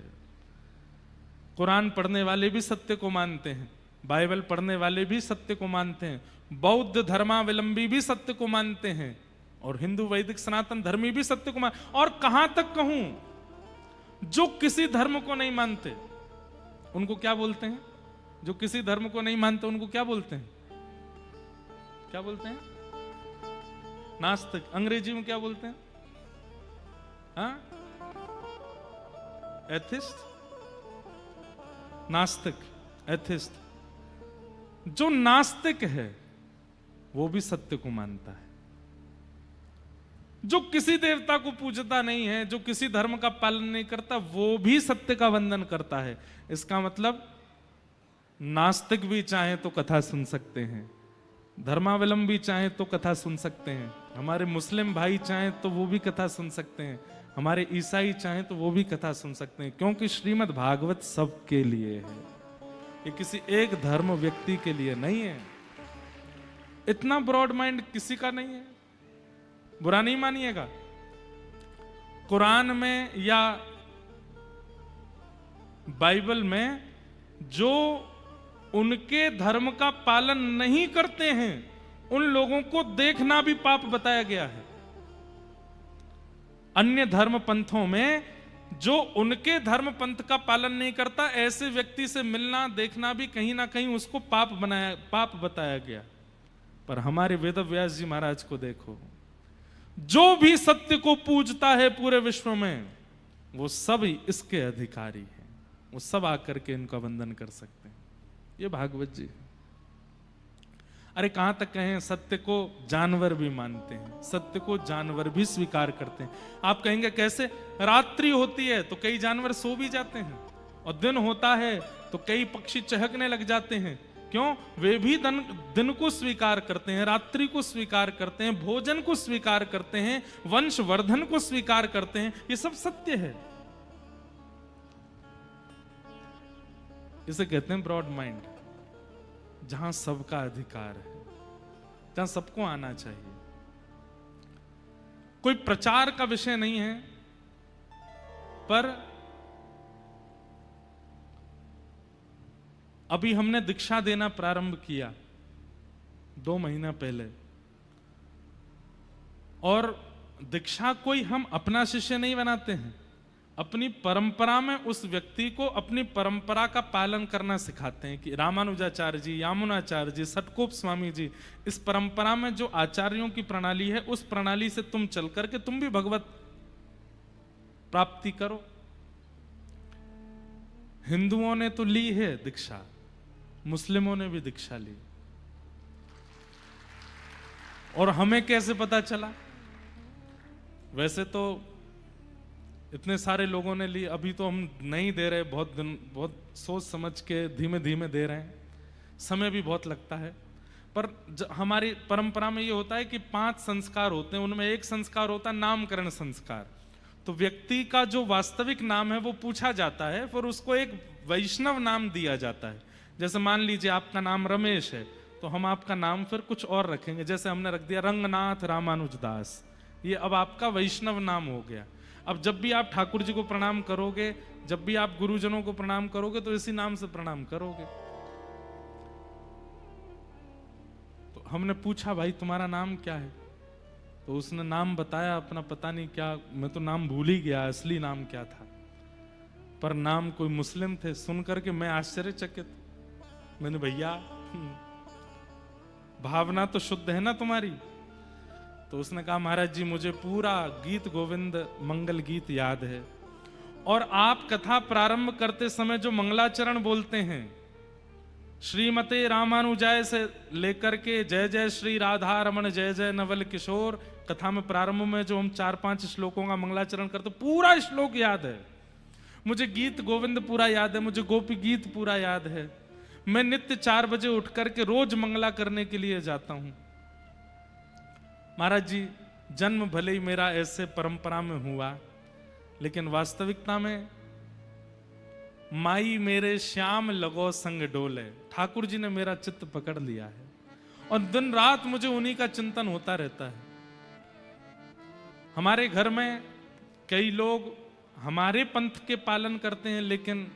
कुरान पढ़ने वाले भी सत्य को मानते हैं, बाइबल पढ़ने वाले भी सत्य को मानते हैं, बौद्ध धर्मावलंबी भी सत्य को मानते हैं, और हिंदू वैदिक सनातन धर्मी भी सत्य को मानते। और कहां तक कहूं, जो किसी धर्म को नहीं मानते उनको क्या बोलते हैं? जो किसी धर्म को नहीं मानते उनको क्या बोलते हैं? क्या बोलते हैं? नास्तिक। अंग्रेजी में क्या बोलते हैं? हाँ, एथिस्ट, नास्तिक, एथिस्ट। जो नास्तिक है वो भी सत्य को मानता है। जो किसी देवता को पूजता नहीं है, जो किसी धर्म का पालन नहीं करता, वो भी सत्य का वंदन करता है। इसका मतलब नास्तिक भी चाहे तो कथा सुन सकते हैं, धर्मावलंबी चाहे तो कथा सुन सकते हैं, हमारे मुस्लिम भाई चाहे तो वो भी कथा सुन सकते हैं, हमारे ईसाई चाहे तो वो भी कथा सुन सकते हैं, क्योंकि श्रीमद् भागवत सबके लिए है, ये किसी एक धर्म व्यक्ति के लिए नहीं है। इतना ब्रॉड माइंड किसी का नहीं है, बुरा नहीं मानिएगा। कुरान में या बाइबल में जो उनके धर्म का पालन नहीं करते हैं उन लोगों को देखना भी पाप बताया गया है। अन्य धर्म पंथों में जो उनके धर्म पंथ का पालन नहीं करता, ऐसे व्यक्ति से मिलना देखना भी कहीं ना कहीं उसको पाप बताया गया। पर हमारे वेदव्यास जी महाराज को देखो, जो भी सत्य को पूजता है पूरे विश्व में वो सब इसके अधिकारी हैं, वो सब आकर के इनका वंदन कर सकते हैं। ये भागवत जी। अरे कहां तक कहें, सत्य को जानवर भी मानते हैं, सत्य को जानवर भी स्वीकार करते हैं। आप कहेंगे कैसे? रात्रि होती है तो कई जानवर सो भी जाते हैं, और दिन होता है तो कई पक्षी चहकने लग जाते हैं। क्यों? वे भी दिन को स्वीकार करते हैं, रात्रि को स्वीकार करते हैं, भोजन को स्वीकार करते हैं, वंशवर्धन को स्वीकार करते हैं। ये सब सत्य है। इसे कहते हैं ब्रॉड माइंड, जहां सबका अधिकार है, जहां सबको आना चाहिए। कोई प्रचार का विषय नहीं है, पर अभी हमने दीक्षा देना प्रारंभ किया 2 महीना पहले, और दीक्षा कोई हम अपना शिष्य नहीं बनाते हैं, अपनी परंपरा में उस व्यक्ति को अपनी परंपरा का पालन करना सिखाते हैं। कि रामानुजाचार्य जी, यामुनाचार्य जी, सटकोप स्वामी जी, इस परंपरा में जो आचार्यों की प्रणाली है उस प्रणाली से तुम चल करके तुम भी भगवत प्राप्ति करो। हिंदुओं ने तो ली है दीक्षा, मुस्लिमों ने भी दीक्षा ली, और हमें कैसे पता चला? वैसे तो इतने सारे लोगों ने ली, अभी तो हम नहीं दे रहे, बहुत सोच समझ के धीमे धीमे दे रहे हैं, समय भी बहुत लगता है। पर हमारी परंपरा में ये होता है कि 5 संस्कार होते हैं, उनमें एक संस्कार होता है नामकरण संस्कार। तो व्यक्ति का जो वास्तविक नाम है वो पूछा जाता है, फिर उसको एक वैष्णव नाम दिया जाता है। जैसे मान लीजिए आपका नाम रमेश है, तो हम आपका नाम फिर कुछ और रखेंगे, जैसे हमने रख दिया रंगनाथ रामानुजदास, ये अब आपका वैष्णव नाम हो गया। अब जब भी आप ठाकुर जी को प्रणाम करोगे, जब भी आप गुरुजनों को प्रणाम करोगे, तो इसी नाम से प्रणाम करोगे। तो हमने पूछा भाई तुम्हारा नाम क्या है, तो उसने नाम बताया अपना, पता नहीं क्या, मैं तो नाम भूल ही गया असली नाम क्या था, पर नाम कोई मुस्लिम थे। सुन करके मैं आश्चर्यचकित, मैंने भैया भावना तो शुद्ध है ना तुम्हारी? तो उसने कहा महाराज जी मुझे पूरा गीत गोविंद मंगल गीत याद है, और आप कथा प्रारंभ करते समय जो मंगलाचरण बोलते हैं, श्रीमते रामानुजाय से लेकर के जय जय श्री राधा रमण जय जय नवल किशोर, कथा में प्रारंभ में जो हम 4-5 श्लोकों का मंगलाचरण करते, पूरा श्लोक याद है मुझे, गीत गोविंद पूरा याद है मुझे, गोपी गीत पूरा याद है। मैं नित्य 4 बजे उठ करके रोज मंगला करने के लिए जाता हूं। महाराज जी जन्म भले ही मेरा ऐसे परंपरा में हुआ, लेकिन वास्तविकता में माई मेरे श्याम लगो संग डोले, ठाकुर जी ने मेरा चित्त पकड़ लिया है, और दिन रात मुझे उन्हीं का चिंतन होता रहता है। हमारे घर में कई लोग हमारे पंथ के पालन करते हैं, लेकिन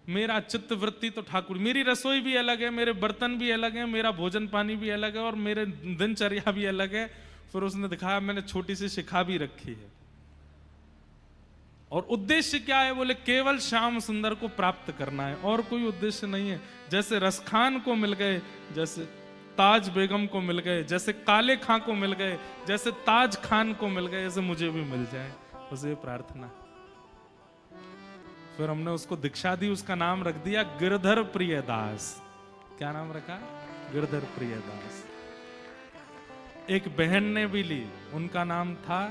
मेरा चित्त वृत्ति तो ठाकुर, मेरी रसोई भी अलग है, मेरे बर्तन भी अलग हैं, मेरा भोजन पानी भी अलग है, और मेरे दिनचर्या भी अलग है। फिर उसने दिखाया, मैंने छोटी सी शिखा भी रखी है, और उद्देश्य क्या है? बोले केवल श्याम सुंदर को प्राप्त करना है, और कोई उद्देश्य नहीं है। जैसे रसखान को मिल गए, जैसे ताज बेगम को मिल गए, जैसे काले खां को मिल गए, जैसे ताज खान को मिल गए, ऐसे मुझे भी मिल जाए, बस ये प्रार्थना। फिर हमने उसको दीक्षा दी, उसका नाम रख दिया गिरधर प्रियदास। क्या नाम रखा? गिरधर प्रियदास। एक बहन ने भी ली, उनका नाम था,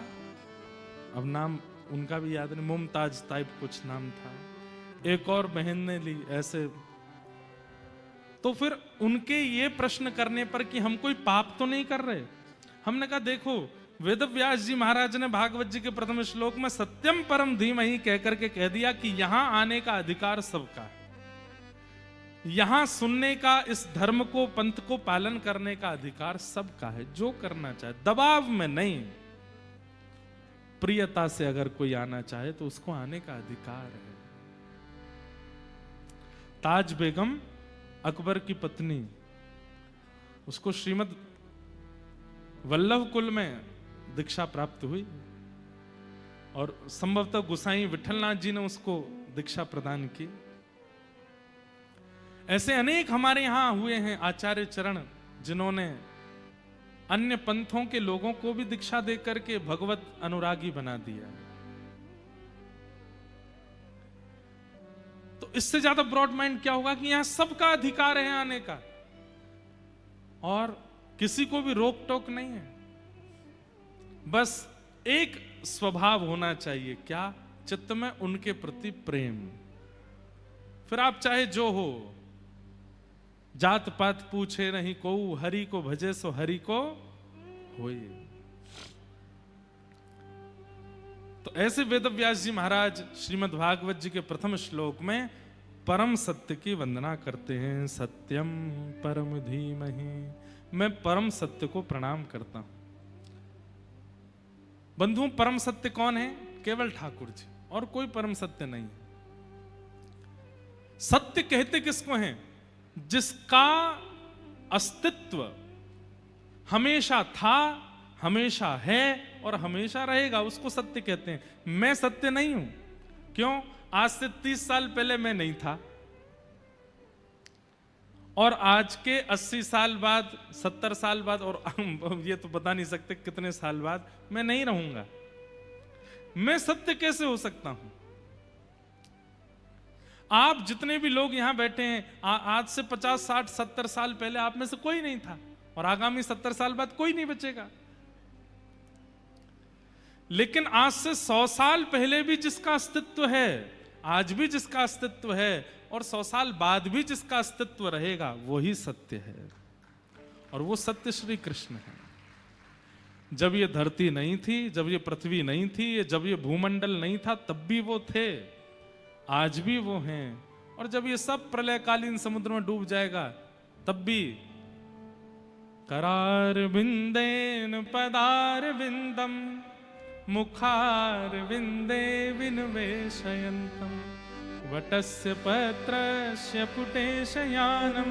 अब नाम उनका भी याद नहीं, मुमताज टाइप कुछ नाम था। एक और बहन ने ली, ऐसे। तो फिर उनके ये प्रश्न करने पर कि हम कोई पाप तो नहीं कर रहे, हमने कहा देखो, वेद व्यास जी महाराज ने भागवत जी के प्रथम श्लोक में सत्यम परम धीमहि कह करके कह दिया कि यहां आने का अधिकार सबका है, यहां सुनने का, इस धर्म को पंथ को पालन करने का अधिकार सबका है, जो करना चाहे, दबाव में नहीं, प्रियता से अगर कोई आना चाहे तो उसको आने का अधिकार है। ताज बेगम अकबर की पत्नी, उसको श्रीमद वल्लभ कुल में दीक्षा प्राप्त हुई, और संभवतः गोसाई विठलनाथ जी ने उसको दीक्षा प्रदान की। ऐसे अनेक हमारे यहां हुए हैं आचार्य चरण, जिन्होंने अन्य पंथों के लोगों को भी दीक्षा देकर के भगवत अनुरागी बना दिया। तो इससे ज्यादा ब्रॉड माइंड क्या होगा कि यहां सबका अधिकार है आने का, और किसी को भी रोक टोक नहीं है, बस एक स्वभाव होना चाहिए, क्या? चित्त में उनके प्रति प्रेम। फिर आप चाहे जो हो, जात पात पूछे नहीं को, हरि को भजे सो हरि को होए। तो ऐसे वेद व्यास जी महाराज श्रीमद् भागवत जी के प्रथम श्लोक में परम सत्य की वंदना करते हैं। सत्यम परम धीमहि, मैं परम सत्य को प्रणाम करता हूं। बंधु, परम सत्य कौन है? केवल ठाकुर जी, और कोई परम सत्य नहीं है। सत्य कहते किसको हैं? जिसका अस्तित्व हमेशा था, हमेशा है और हमेशा रहेगा, उसको सत्य कहते हैं। मैं सत्य नहीं हूं। क्यों? आज से 30 साल पहले मैं नहीं था, और आज के 80 साल बाद, 70 साल बाद, और ये तो बता नहीं सकते कितने साल बाद मैं नहीं रहूंगा। मैं सत्य कैसे हो सकता हूं? आप जितने भी लोग यहां बैठे हैं, आज से 50, 60, 70 साल पहले आप में से कोई नहीं था, और आगामी 70 साल बाद कोई नहीं बचेगा। लेकिन आज से 100 साल पहले भी जिसका अस्तित्व है, आज भी जिसका अस्तित्व है, और 100 साल बाद भी जिसका अस्तित्व रहेगा, वही सत्य है, और वो सत्य श्री कृष्ण है। जब ये धरती नहीं थी, जब ये पृथ्वी नहीं थी, जब ये भूमंडल नहीं था, तब भी वो थे, आज भी वो हैं। और जब ये सब प्रलयकालीन समुद्र में डूब जाएगा तब भी। करार बिंदेन पदार बिंदम मुखार बिंदे विनवेशयन्तम वटस्य पत्रस्य पुटे शयानम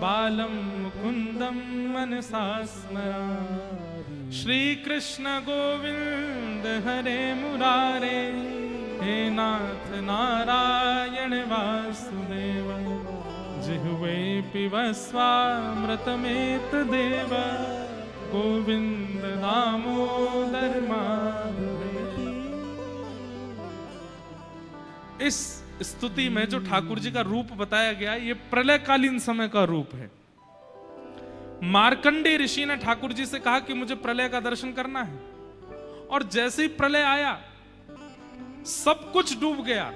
बालम मुकुंदम मनसा स्मरामि। श्री कृष्ण गोविंद हरे मुरारे, हे नाथ नारायण वासुदेव, जिह्वे पिबस्वामृतमेत देव, गोविंद दामोदर माधवेति। इस स्तुति में जो ठाकुर जी का रूप बताया गया, ये प्रलयकालीन समय का रूप है। मार्कंडेय ऋषि ने ठाकुर जी से कहा कि मुझे प्रलय का दर्शन करना है, और जैसे ही प्रलय आया सब कुछ डूब गया।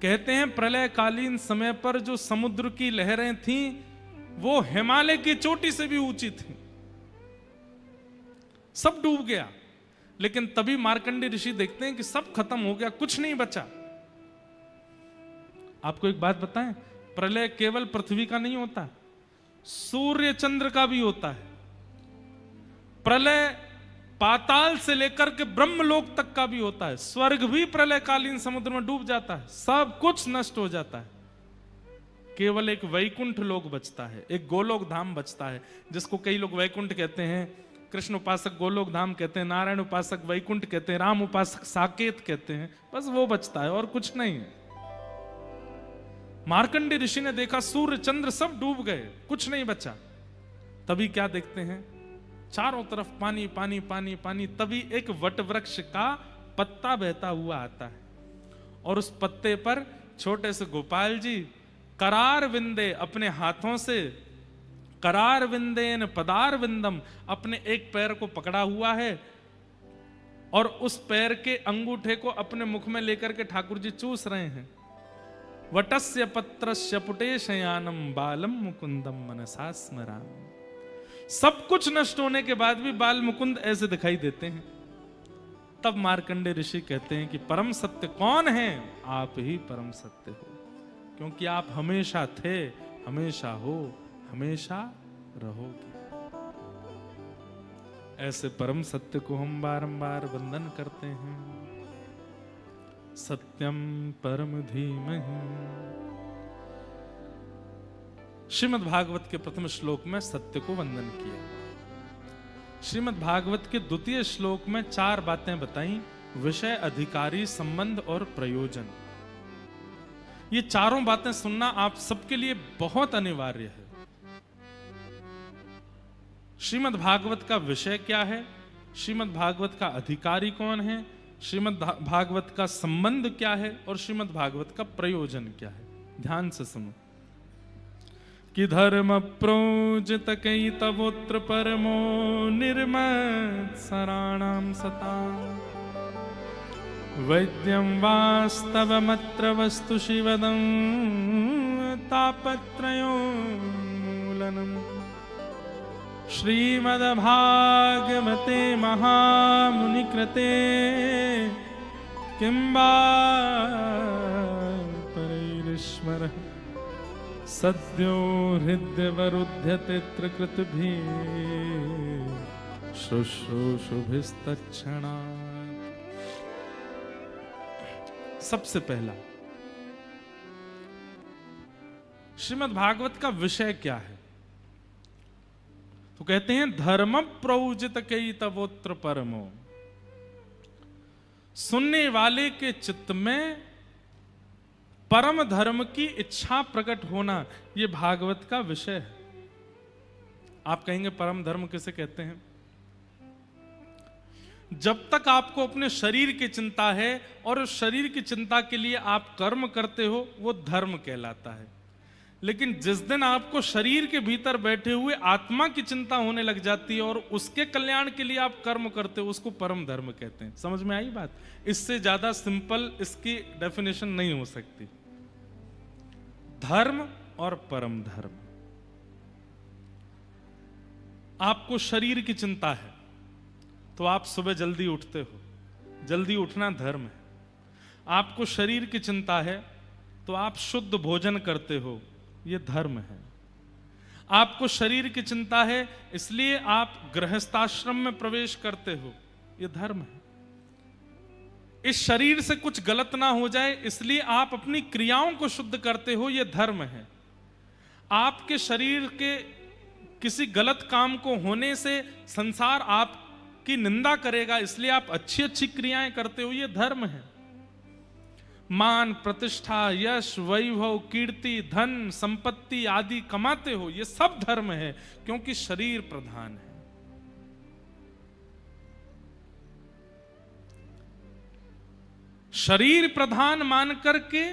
कहते हैं प्रलयकालीन समय पर जो समुद्र की लहरें थीं वो हिमालय की चोटी से भी ऊंची थी, सब डूब गया। लेकिन तभी मार्कंडेय ऋषि देखते हैं कि सब खत्म हो गया, कुछ नहीं बचा। आपको एक बात बताएं, प्रलय केवल पृथ्वी का नहीं होता, सूर्य चंद्र का भी होता है। प्रलय पाताल से लेकर के ब्रह्मलोक तक का भी होता है। स्वर्ग भी प्रलयकालीन समुद्र में डूब जाता है, सब कुछ नष्ट हो जाता है। केवल एक वैकुंठ लोक बचता है, एक गोलोक धाम बचता है, जिसको कई लोग वैकुंठ कहते हैं, कृष्ण उपासक गोलोक धाम कहते हैं, नारायण उपासक वैकुंठ कहते हैं, राम उपासक साकेत कहते हैं। बस वो बचता है और कुछ नहीं है। मार्कंडेय ऋषि ने देखा सूर्य चंद्र सब डूब गए, कुछ नहीं बचा। तभी क्या देखते हैं, चारों तरफ पानी पानी पानी पानी। तभी एक वट वृक्ष का पत्ता बहता हुआ आता है, और उस पत्ते पर छोटे से गोपाल जी करार विंदे अपने हाथों से, करार विंदेन पदार विंदम, अपने एक पैर को पकड़ा हुआ है और उस पैर के अंगूठे को अपने मुख में लेकर के ठाकुर जी चूस रहे हैं। वटस्य पत्रस्य पुटे शयानम बालम मुकुंदम मनसा स्मरामि। सब कुछ नष्ट होने के बाद भी बाल मुकुंद ऐसे दिखाई देते हैं। तब मार्कंडेय ऋषि कहते हैं कि परम सत्य कौन है? आप ही परम सत्य हो, क्योंकि आप हमेशा थे, हमेशा हो, हमेशा रहोगे। ऐसे परम सत्य को हम बारंबार वंदन करते हैं। सत्यम परम धीमहि। श्रीमद् भागवत के प्रथम श्लोक में सत्य को वंदन किया। श्रीमद् भागवत के द्वितीय श्लोक में 4 बातें बताई, विषय, अधिकारी, संबंध और प्रयोजन। ये चारों बातें सुनना आप सबके लिए बहुत अनिवार्य है। श्रीमद् भागवत का विषय क्या है, श्रीमद् भागवत का अधिकारी कौन है, श्रीमद् भागवत का संबंध क्या है और श्रीमद् भागवत का प्रयोजन क्या है। ध्यान से सुनो। कि धर्म प्रोजित कई तवोत्र परमो निर्मत सराणाम सताम वैद्यम वास्तवमत्र वस्तु शिवदं तापत्रयोन्मूलनम्। श्रीमद्भागवते महामुनिकृते किं वा परैरीश्वरः सद्यो हृद्यवरुध्यते त्रिकृतिभिः शुश्रूषुभिस्तत्क्षणात्। सबसे पहला, श्रीमद् भागवत का विषय क्या है? तो कहते हैं धर्म प्रौजित कई तवोत्र परमो। सुनने वाले के चित्त में परम धर्म की इच्छा प्रकट होना, यह भागवत का विषय है। आप कहेंगे परम धर्म किसे कहते हैं? जब तक आपको अपने शरीर की चिंता है और उस शरीर की चिंता के लिए आप कर्म करते हो, वो धर्म कहलाता है। लेकिन जिस दिन आपको शरीर के भीतर बैठे हुए आत्मा की चिंता होने लग जाती है और उसके कल्याण के लिए आप कर्म करते हो, उसको परम धर्म कहते हैं। समझ में आई बात? इससे ज्यादा सिंपल इसकी डेफिनेशन नहीं हो सकती। धर्म और परम धर्म। आपको शरीर की चिंता है, तो आप सुबह जल्दी उठते हो, जल्दी उठना धर्म है। आपको शरीर की चिंता है तो आप शुद्ध भोजन करते हो, यह धर्म है। आपको शरीर की चिंता है इसलिए आप गृहस्थाश्रम में प्रवेश करते हो, यह धर्म है। इस शरीर से कुछ गलत ना हो जाए इसलिए आप अपनी क्रियाओं को शुद्ध करते हो, यह धर्म है। आपके शरीर के किसी गलत काम को होने से संसार आपकी निंदा करेगा इसलिए आप अच्छी अच्छी क्रियाएं करते हो, यह धर्म है। मान, प्रतिष्ठा, यश, वैभव, कीर्ति, धन, संपत्ति आदि कमाते हो, यह सब धर्म है, क्योंकि शरीर प्रधान है। शरीर प्रधान मान करके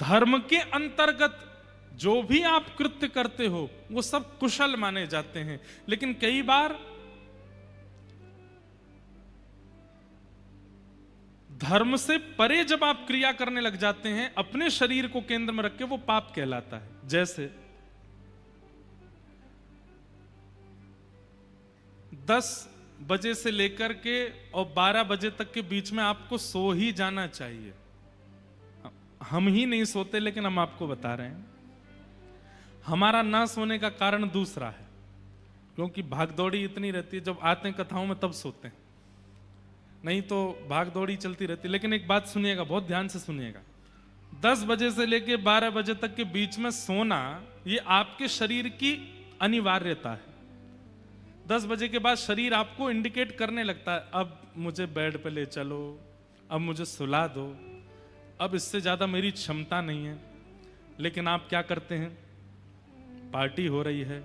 धर्म के अंतर्गत जो भी आप कृत्य करते हो वो सब कुशल माने जाते हैं। लेकिन कई बार धर्म से परे जब आप क्रिया करने लग जाते हैं, अपने शरीर को केंद्र में रख के, वो पाप कहलाता है। जैसे 10 बजे से लेकर के और 12 बजे तक के बीच में आपको सो ही जाना चाहिए। हम ही नहीं सोते, लेकिन हम आपको बता रहे हैं। हमारा ना सोने का कारण दूसरा है, क्योंकि भागदौड़ी इतनी रहती है, जब आते हैं कथाओं में तब सोते हैं, नहीं तो भागदौड़ी चलती रहती। लेकिन एक बात सुनिएगा, बहुत ध्यान से सुनिएगा, 10 बजे से लेकर 12 बजे तक के बीच में सोना ये आपके शरीर की अनिवार्यता है। 10 बजे के बाद शरीर आपको इंडिकेट करने लगता है, अब मुझे बेड पे ले चलो, अब मुझे सुला दो, अब इससे ज्यादा मेरी क्षमता नहीं है। लेकिन आप क्या करते हैं, पार्टी हो रही है,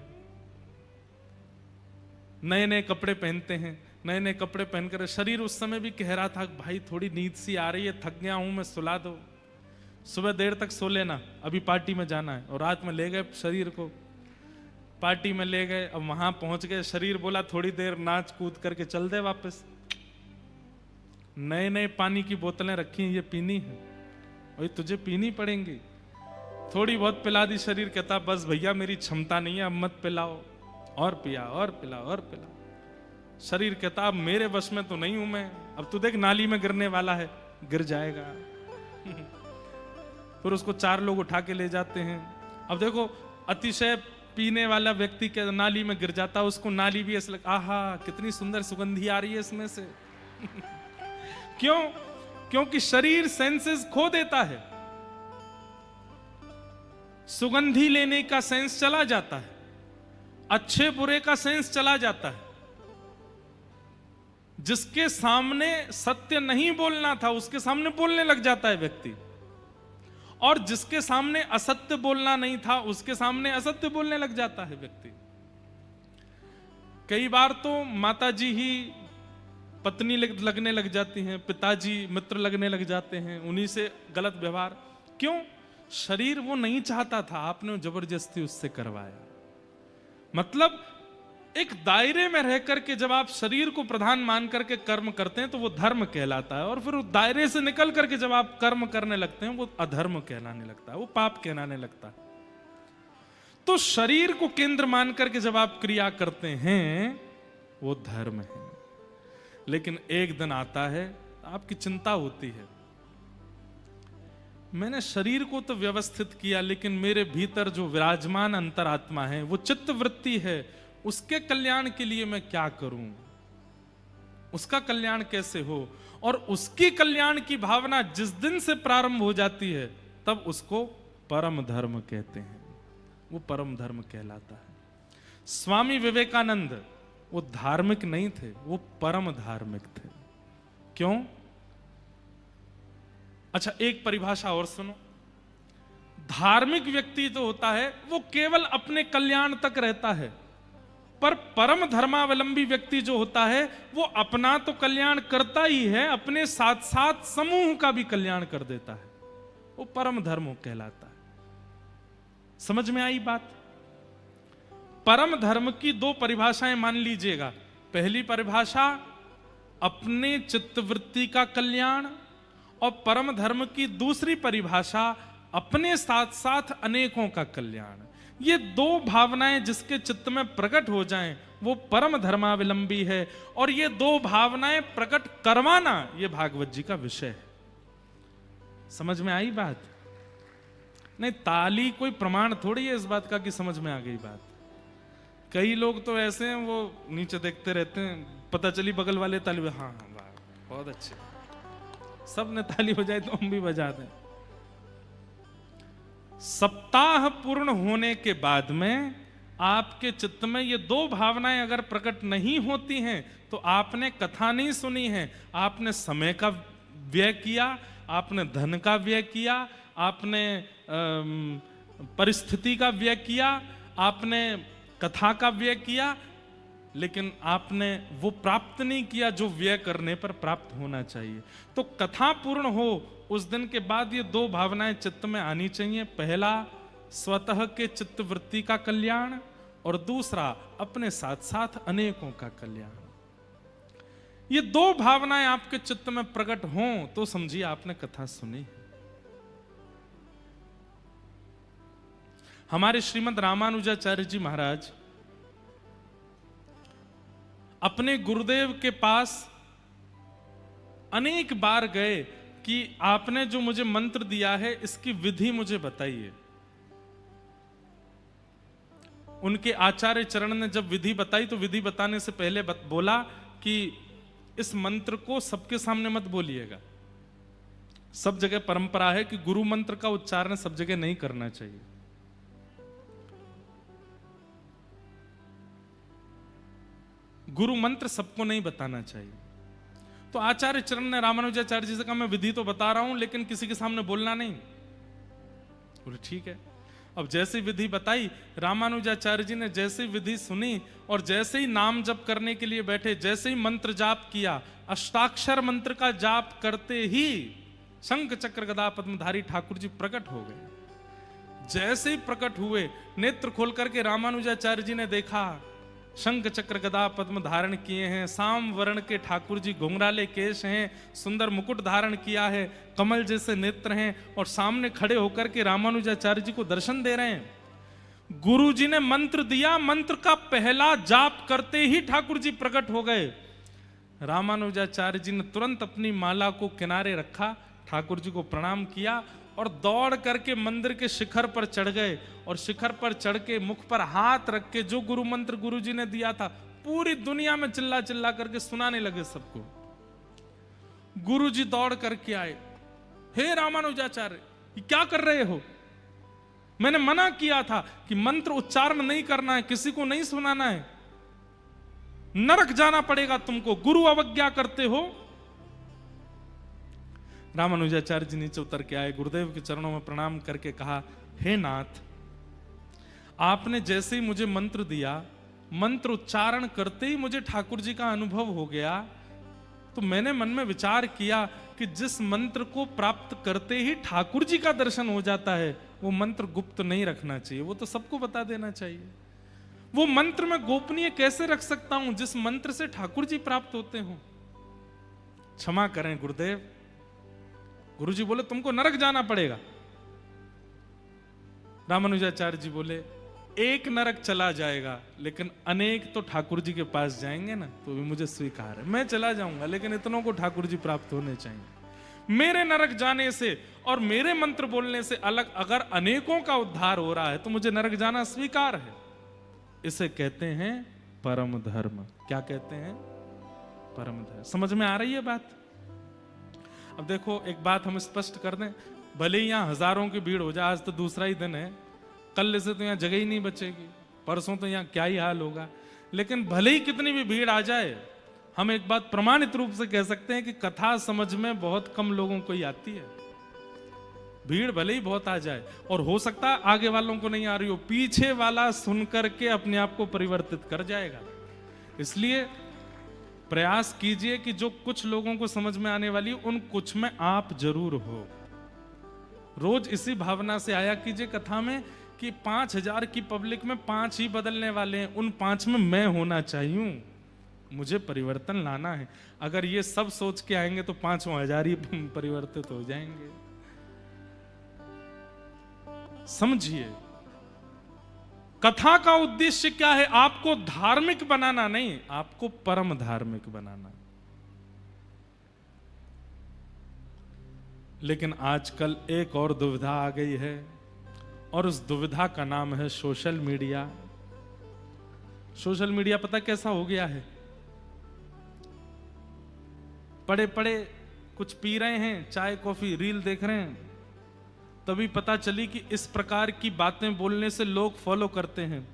नए नए कपड़े पहनते हैं, नए नए कपड़े पहनकर शरीर उस समय भी कह रहा था भाई थोड़ी नींद सी आ रही है, थक गया हूं मैं, सुला दो, सुबह देर तक सो लेना, अभी पार्टी में जाना है। और रात में ले गए शरीर को, पार्टी में ले गए, अब वहां पहुंच गए, शरीर बोला थोड़ी देर नाच कूद करके चल दे वापस। नए नए पानी की बोतलें रखी हैं, ये पीनी है, वही तुझे पीनी पड़ेंगी। थोड़ी बहुत पिला दी, शरीर कहता बस भैया मेरी क्षमता नहीं है, अब मत पिलाओ, और पिया और पिला और पिला। शरीर कहता अब मेरे वश में तो नहीं हूं मैं, अब तू देख नाली में गिरने वाला है, गिर जाएगा। फिर उसको 4 लोग उठा के ले जाते हैं। अब देखो अतिशय पीने वाला व्यक्ति के नाली में गिर जाता, उसको नाली भी ऐसे लग, आहा कितनी सुंदर सुगंधी आ रही है इसमें से। क्यों? क्योंकि शरीर सेंसेस खो देता है, सुगंधी लेने का सेंस चला जाता है, अच्छे बुरे का सेंस चला जाता है। जिसके सामने सत्य नहीं बोलना था उसके सामने बोलने लग जाता है व्यक्ति, और जिसके सामने असत्य बोलना नहीं था उसके सामने असत्य बोलने लग जाता है व्यक्ति। कई बार तो माताजी ही पत्नी लगने लग जाती हैं, पिताजी मित्र लगने लग जाते हैं, उन्हीं से गलत व्यवहार। क्यों? शरीर वो नहीं चाहता था, आपने जबरदस्ती उससे करवाया। मतलब एक दायरे में रह करके जब आप शरीर को प्रधान मान करके कर्म करते हैं तो वो धर्म कहलाता है, और फिर उस दायरे से निकल करके जब आप कर्म करने लगते हैं वो अधर्म कहलाने लगता है, वो पाप कहलाने लगता है। तो शरीर को केंद्र मान करके जब आप क्रिया करते हैं वो धर्म है। लेकिन एक दिन आता है, आपकी चिंता होती है, मैंने शरीर को तो व्यवस्थित किया, लेकिन मेरे भीतर जो विराजमान अंतरात्मा है, वो चित्त वृत्ति है, उसके कल्याण के लिए मैं क्या करूं, उसका कल्याण कैसे हो। और उसकी कल्याण की भावना जिस दिन से प्रारंभ हो जाती है तब उसको परम धर्म कहते हैं, वो परम धर्म कहलाता है। स्वामी विवेकानंद वो धार्मिक नहीं थे, वो परम धार्मिक थे। क्यों? अच्छा एक परिभाषा और सुनो, धार्मिक व्यक्ति जो होता है वो केवल अपने कल्याण तक रहता है, पर परम धर्मावलंबी व्यक्ति जो होता है वो अपना तो कल्याण करता ही है, अपने साथ साथ समूह का भी कल्याण कर देता है, वो परम धर्म कहलाता है। समझ में आई बात? परम धर्म की 2 परिभाषाएं मान लीजिएगा। पहली परिभाषा अपने चित्तवृत्ति का कल्याण, और परम धर्म की दूसरी परिभाषा अपने साथ साथ अनेकों का कल्याण। ये 2 भावनाएं जिसके चित्त में प्रकट हो जाएं वो परम धर्मावलंबी है। और ये दो भावनाएं प्रकट करवाना ये भागवत जी का विषय है। समझ में आई बात? नहीं, ताली कोई प्रमाण थोड़ी है इस बात का कि समझ में आ गई बात। कई लोग तो ऐसे हैं, वो नीचे देखते रहते हैं, पता चली बगल वाले ताली, हाँ हाँ वाह बहुत अच्छे, सब ने ताली हो जाए तो हम भी बजा दें। सप्ताह पूर्ण होने के बाद में आपके चित्त में ये दो भावनाएं अगर प्रकट नहीं होती हैं तो आपने कथा नहीं सुनी है, आपने समय का व्यय किया, आपने धन का व्यय किया, आपने परिस्थिति का व्यय किया, आपने कथा का व्यय किया, लेकिन आपने वो प्राप्त नहीं किया जो व्यय करने पर प्राप्त होना चाहिए। तो कथा पूर्ण हो उस दिन के बाद ये दो भावनाएं चित्त में आनी चाहिए। पहला स्वतः के चित्त वृत्ति का कल्याण, और दूसरा अपने साथ साथ अनेकों का कल्याण। ये दो भावनाएं आपके चित्त में प्रकट हों तो समझिए आपने कथा सुनी। हमारे श्रीमद् रामानुजाचार्य जी महाराज अपने गुरुदेव के पास अनेक बार गए कि आपने जो मुझे मंत्र दिया है इसकी विधि मुझे बताइए। उनके आचार्य चरण ने जब विधि बताई तो विधि बताने से पहले बोला कि इस मंत्र को सबके सामने मत बोलिएगा। सब जगह परंपरा है कि गुरु मंत्र का उच्चारण सब जगह नहीं करना चाहिए। गुरु मंत्र सबको नहीं बताना चाहिए। तो आचार्य चरण ने रामानुजाचार्य जी से कहा मैं विधि तो बता रहा हूं लेकिन किसी के सामने बोलना नहीं। बोले ठीक है। अब जैसी विधि बताई, रामानुजाचार्य जी ने जैसी विधि सुनी और जैसे ही नाम जप करने के लिए बैठे, जैसे ही मंत्र जाप किया, अष्टाक्षर मंत्र का जाप करते ही शंख चक्र गदा पद्मधारी ठाकुर जी प्रकट हो गए। जैसे ही प्रकट हुए, नेत्र खोल करके रामानुजाचार्य जी ने देखा शंख चक्र गदा पद्म धारण किए हैं, साम वर्ण के ठाकुर जी, घुंघराले केश हैं, सुंदर मुकुट धारण किया है, कमल जैसे नेत्र हैं और सामने खड़े होकर के रामानुजाचार्य जी को दर्शन दे रहे हैं। गुरु जी ने मंत्र दिया, मंत्र का पहला जाप करते ही ठाकुर जी प्रकट हो गए। रामानुजाचार्य जी ने तुरंत अपनी माला को किनारे रखा, ठाकुर जी को प्रणाम किया और दौड़ करके मंदिर के शिखर पर चढ़ गए और शिखर पर चढ़ के मुख पर हाथ रख के जो गुरु मंत्र गुरु जी ने दिया था पूरी दुनिया में चिल्ला चिल्ला करके सुनाने लगे सबको। गुरु जी दौड़ करके आए, हे रामानुजाचार्य ये क्या कर रहे हो? मैंने मना किया था कि मंत्र उच्चारण नहीं करना है, किसी को नहीं सुनाना है, नरक जाना पड़ेगा तुमको, गुरु अवज्ञा करते हो। रामानुजाचार्य जी नीचे उतर के आए, गुरुदेव के चरणों में प्रणाम करके कहा, हे नाथ, आपने जैसे ही मुझे मंत्र दिया, मंत्र उच्चारण करते ही मुझे ठाकुर जी का अनुभव हो गया, तो मैंने मन में विचार किया कि जिस मंत्र को प्राप्त करते ही ठाकुर जी का दर्शन हो जाता है वो मंत्र गुप्त नहीं रखना चाहिए, वो तो सबको बता देना चाहिए। वो मंत्र मैं गोपनीय कैसे रख सकता हूं जिस मंत्र से ठाकुर जी प्राप्त होते हो? क्षमा करें गुरुदेव। गुरु जी बोले तुमको नरक जाना पड़ेगा। रामानुजाचार्य जी बोले एक नरक चला जाएगा लेकिन अनेक तो ठाकुर जी के पास जाएंगे ना, तो भी मुझे स्वीकार है। मैं चला जाऊंगा लेकिन इतनों को ठाकुर जी प्राप्त होने चाहिए। मेरे नरक जाने से और मेरे मंत्र बोलने से अलग अगर अनेकों का उद्धार हो रहा है तो मुझे नरक जाना स्वीकार है। इसे कहते हैं परम धर्म। क्या कहते हैं? परम धर्म। समझ में आ रही है बात? अब देखो एक बात हम स्पष्ट कर दें, भले ही यहाँ हजारों की भीड़ हो जाए, आज तो दूसरा ही दिन है, कल से तो यहाँ जगह ही नहीं बचेगी, परसों तो यहाँ क्या ही हाल होगा, लेकिन भले ही कितनी भी भीड़ आ जाए, हम एक बात प्रमाणित रूप से कह सकते हैं कि कथा समझ में बहुत कम लोगों को ही आती है। भीड़ भले ही बहुत आ जाए और हो सकता है आगे वालों को नहीं आ रही हो, पीछे वाला सुन करके अपने आप को परिवर्तित कर जाएगा। इसलिए प्रयास कीजिए कि जो कुछ लोगों को समझ में आने वाली उन कुछ में आप जरूर हो। रोज इसी भावना से आया कीजिए कथा में कि 5000 की पब्लिक में 5 ही बदलने वाले हैं, उन 5 में मैं होना चाहिए, मुझे परिवर्तन लाना है। अगर ये सब सोच के आएंगे तो 5000 ही परिवर्तित हो जाएंगे। समझिए कथा का उद्देश्य क्या है? आपको धार्मिक बनाना नहीं, आपको परम धार्मिक बनाना। लेकिन आजकल एक और दुविधा आ गई है, और उस दुविधा का नाम है सोशल मीडिया। सोशल मीडिया पता कैसा हो गया है? पड़े पड़े कुछ पी रहे हैं, चाय कॉफी रील देख रहे हैं, तभी पता चली कि इस प्रकार की बातें बोलने से लोग फॉलो करते हैं।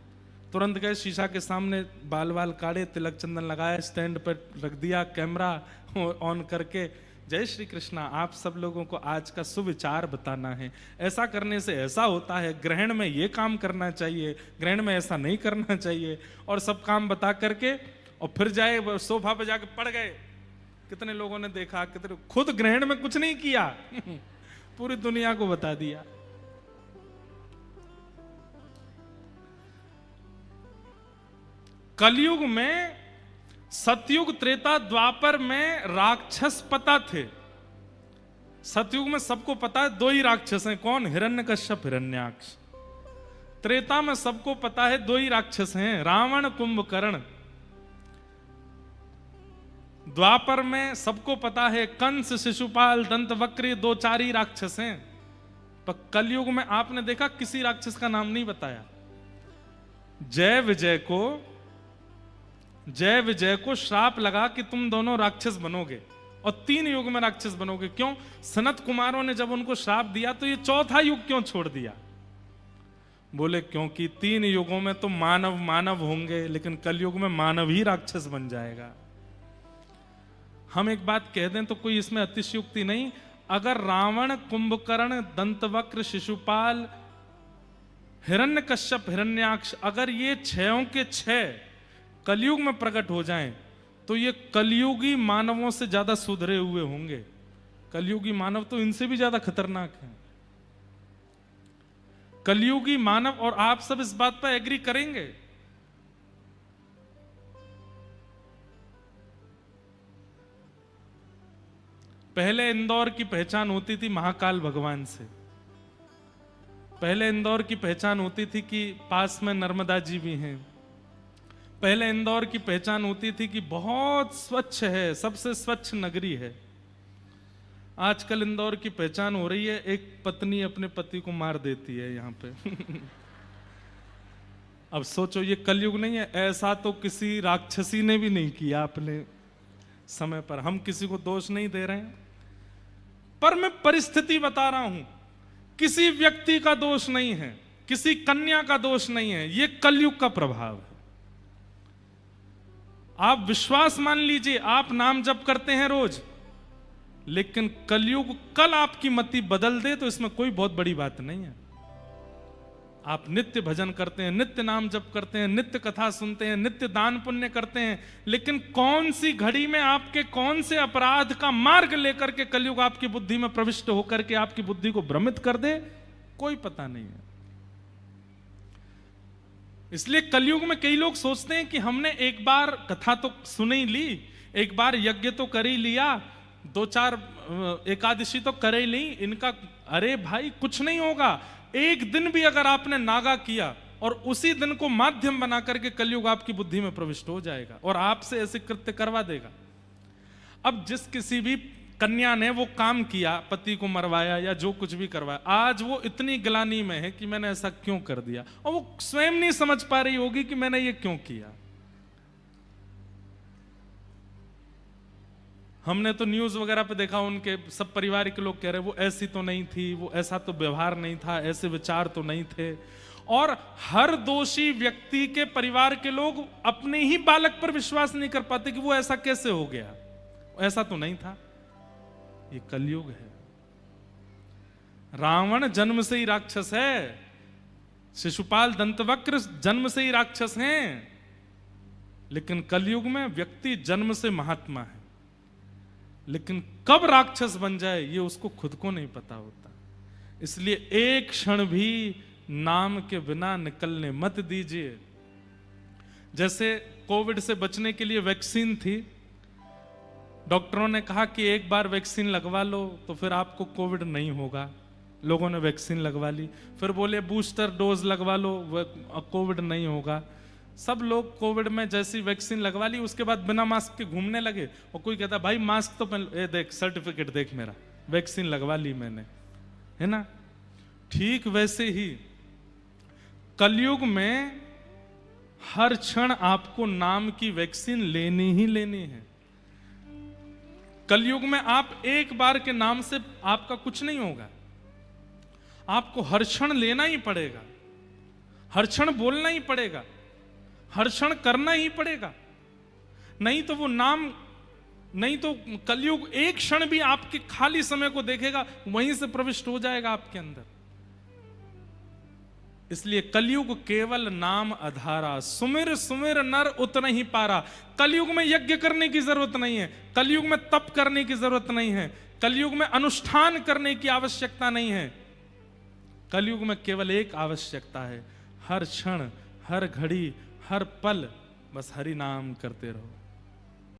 तुरंत गए शीशा के सामने, बाल बाल काटे, तिलक चंदन लगाया, स्टैंड पर रख दिया, कैमरा ऑन करके, जय श्री कृष्णा, आप सब लोगों को आज का सुविचार बताना है, ऐसा करने से ऐसा होता है, ग्रहण में ये काम करना चाहिए, ग्रहण में ऐसा नहीं करना चाहिए, और सब काम बता करके और फिर जाए सोफा पे जाके पड़ गए। कितने लोगों ने देखा, कितने खुद ग्रहण में कुछ नहीं किया पूरी दुनिया को बता दिया। कलयुग में, सतयुग त्रेता द्वापर में राक्षस पता थे। सतयुग में सबको पता है दो ही राक्षस हैं, कौन? हिरण्यकश्यप, हिरण्याक्ष। त्रेता में सबको पता है दो ही राक्षस हैं, रावण, कुंभकर्ण। द्वापर में सबको पता है कंस, शिशुपाल, दंतवक्र, दो चार ही राक्षस हैं। पर कलयुग में आपने देखा किसी राक्षस का नाम नहीं बताया। जय विजय को श्राप लगा कि तुम दोनों राक्षस बनोगे, और 3 युग में राक्षस बनोगे। क्यों? सनत कुमारों ने जब उनको श्राप दिया तो ये चौथा युग क्यों छोड़ दिया? बोले क्योंकि 3 युगों में तो मानव मानव होंगे, लेकिन कलयुग में मानव ही राक्षस बन जाएगा। हम एक बात कह दें तो कोई इसमें अतिशयोक्ति नहीं। अगर रावण, कुंभकर्ण, दंतवक्र, शिशुपाल, हिरण्यकश्यप, हिरण्याक्ष, अगर ये 6 के 6 कलयुग में प्रकट हो जाएं, तो ये कलयुगी मानवों से ज्यादा सुधरे हुए होंगे। कलयुगी मानव तो इनसे भी ज्यादा खतरनाक हैं। कलयुगी मानव, और आप सब इस बात पर एग्री करेंगे, पहले इंदौर की पहचान होती थी महाकाल भगवान से। पहले इंदौर की पहचान होती थी कि पास में नर्मदा जी भी हैं। पहले इंदौर की पहचान होती थी कि बहुत स्वच्छ है, सबसे स्वच्छ नगरी है। आजकल इंदौर की पहचान हो रही है, एक पत्नी अपने पति को मार देती है यहां पे अब सोचो, ये कलयुग नहीं है? ऐसा तो किसी राक्षसी ने भी नहीं किया अपने समय पर। हम किसी को दोष नहीं दे रहे हैं, पर मैं परिस्थिति बता रहा हूं। किसी व्यक्ति का दोष नहीं है, किसी कन्या का दोष नहीं है, ये कलयुग का प्रभाव है। आप विश्वास मान लीजिए, आप नाम जप करते हैं रोज, लेकिन कलयुग कल आपकी मति बदल दे तो इसमें कोई बहुत बड़ी बात नहीं है। आप नित्य भजन करते हैं, नित्य नाम जप करते हैं, नित्य कथा सुनते हैं, नित्य दान पुण्य करते हैं, लेकिन कौन सी घड़ी में आपके कौन से अपराध का मार्ग लेकर के कलयुग आपकी बुद्धि में प्रविष्ट होकर के आपकी बुद्धि को भ्रमित कर दे, कोई पता नहीं है। इसलिए कलयुग में कई लोग सोचते हैं कि हमने एक बार कथा तो सुन ही ली, एक बार यज्ञ तो कर ही लिया, 2-4 एकादशी तो कर ही ली, इनका अरे भाई कुछ नहीं होगा। एक दिन भी अगर आपने नागा किया और उसी दिन को माध्यम बना करके कलयुग आपकी बुद्धि में प्रविष्ट हो जाएगा और आपसे ऐसे कृत्य करवा देगा। अब जिस किसी भी कन्या ने वो काम किया, पति को मरवाया या जो कुछ भी करवाया, आज वो इतनी ग्लानि में है कि मैंने ऐसा क्यों कर दिया, और वो स्वयं नहीं समझ पा रही होगी कि मैंने ये क्यों किया। हमने तो न्यूज वगैरह पे देखा, उनके सब परिवार के लोग कह रहे वो ऐसी तो नहीं थी, वो ऐसा तो व्यवहार नहीं था, ऐसे विचार तो नहीं थे। और हर दोषी व्यक्ति के परिवार के लोग अपने ही बालक पर विश्वास नहीं कर पाते कि वो ऐसा कैसे हो गया, ऐसा तो नहीं था। ये कलयुग है। रावण जन्म से ही राक्षस है, शिशुपाल दंतवक्र जन्म से ही राक्षस हैं, लेकिन कलयुग में व्यक्ति जन्म से महात्मा है, लेकिन कब राक्षस बन जाए ये उसको खुद को नहीं पता होता। इसलिए एक क्षण भी नाम के बिना निकलने मत दीजिए। जैसे कोविड से बचने के लिए वैक्सीन थी, डॉक्टरों ने कहा कि एक बार वैक्सीन लगवा लो तो फिर आपको कोविड नहीं होगा। लोगों ने वैक्सीन लगवा ली, फिर बोले बूस्टर डोज लगवा लो, कोविड नहीं होगा। सब लोग कोविड में जैसी वैक्सीन लगवा ली उसके बाद बिना मास्क के घूमने लगे, और कोई कहता भाई मास्क तो पहन, ए देख सर्टिफिकेट देख मेरा, वैक्सीन लगवा ली मैंने, है ना। ठीक वैसे ही कलयुग में हर क्षण आपको नाम की वैक्सीन लेनी ही लेनी है। कलयुग में आप एक बार के नाम से आपका कुछ नहीं होगा, आपको हर क्षण लेना ही पड़ेगा, हर क्षण बोलना ही पड़ेगा, हर क्षण करना ही पड़ेगा। नहीं तो वो नाम, नहीं तो कलयुग एक क्षण भी आपके खाली समय को देखेगा, वहीं से प्रविष्ट हो जाएगा आपके अंदर। इसलिए कलयुग केवल नाम आधारा, सुमिर सुमिर नर उतना ही पारा। कलयुग में यज्ञ करने की जरूरत नहीं है, कलयुग में तप करने की जरूरत नहीं है, कलयुग में अनुष्ठान करने की आवश्यकता नहीं है। कलयुग में केवल एक आवश्यकता है, हर क्षण, हर घड़ी, हर पल बस हरि नाम करते रहो।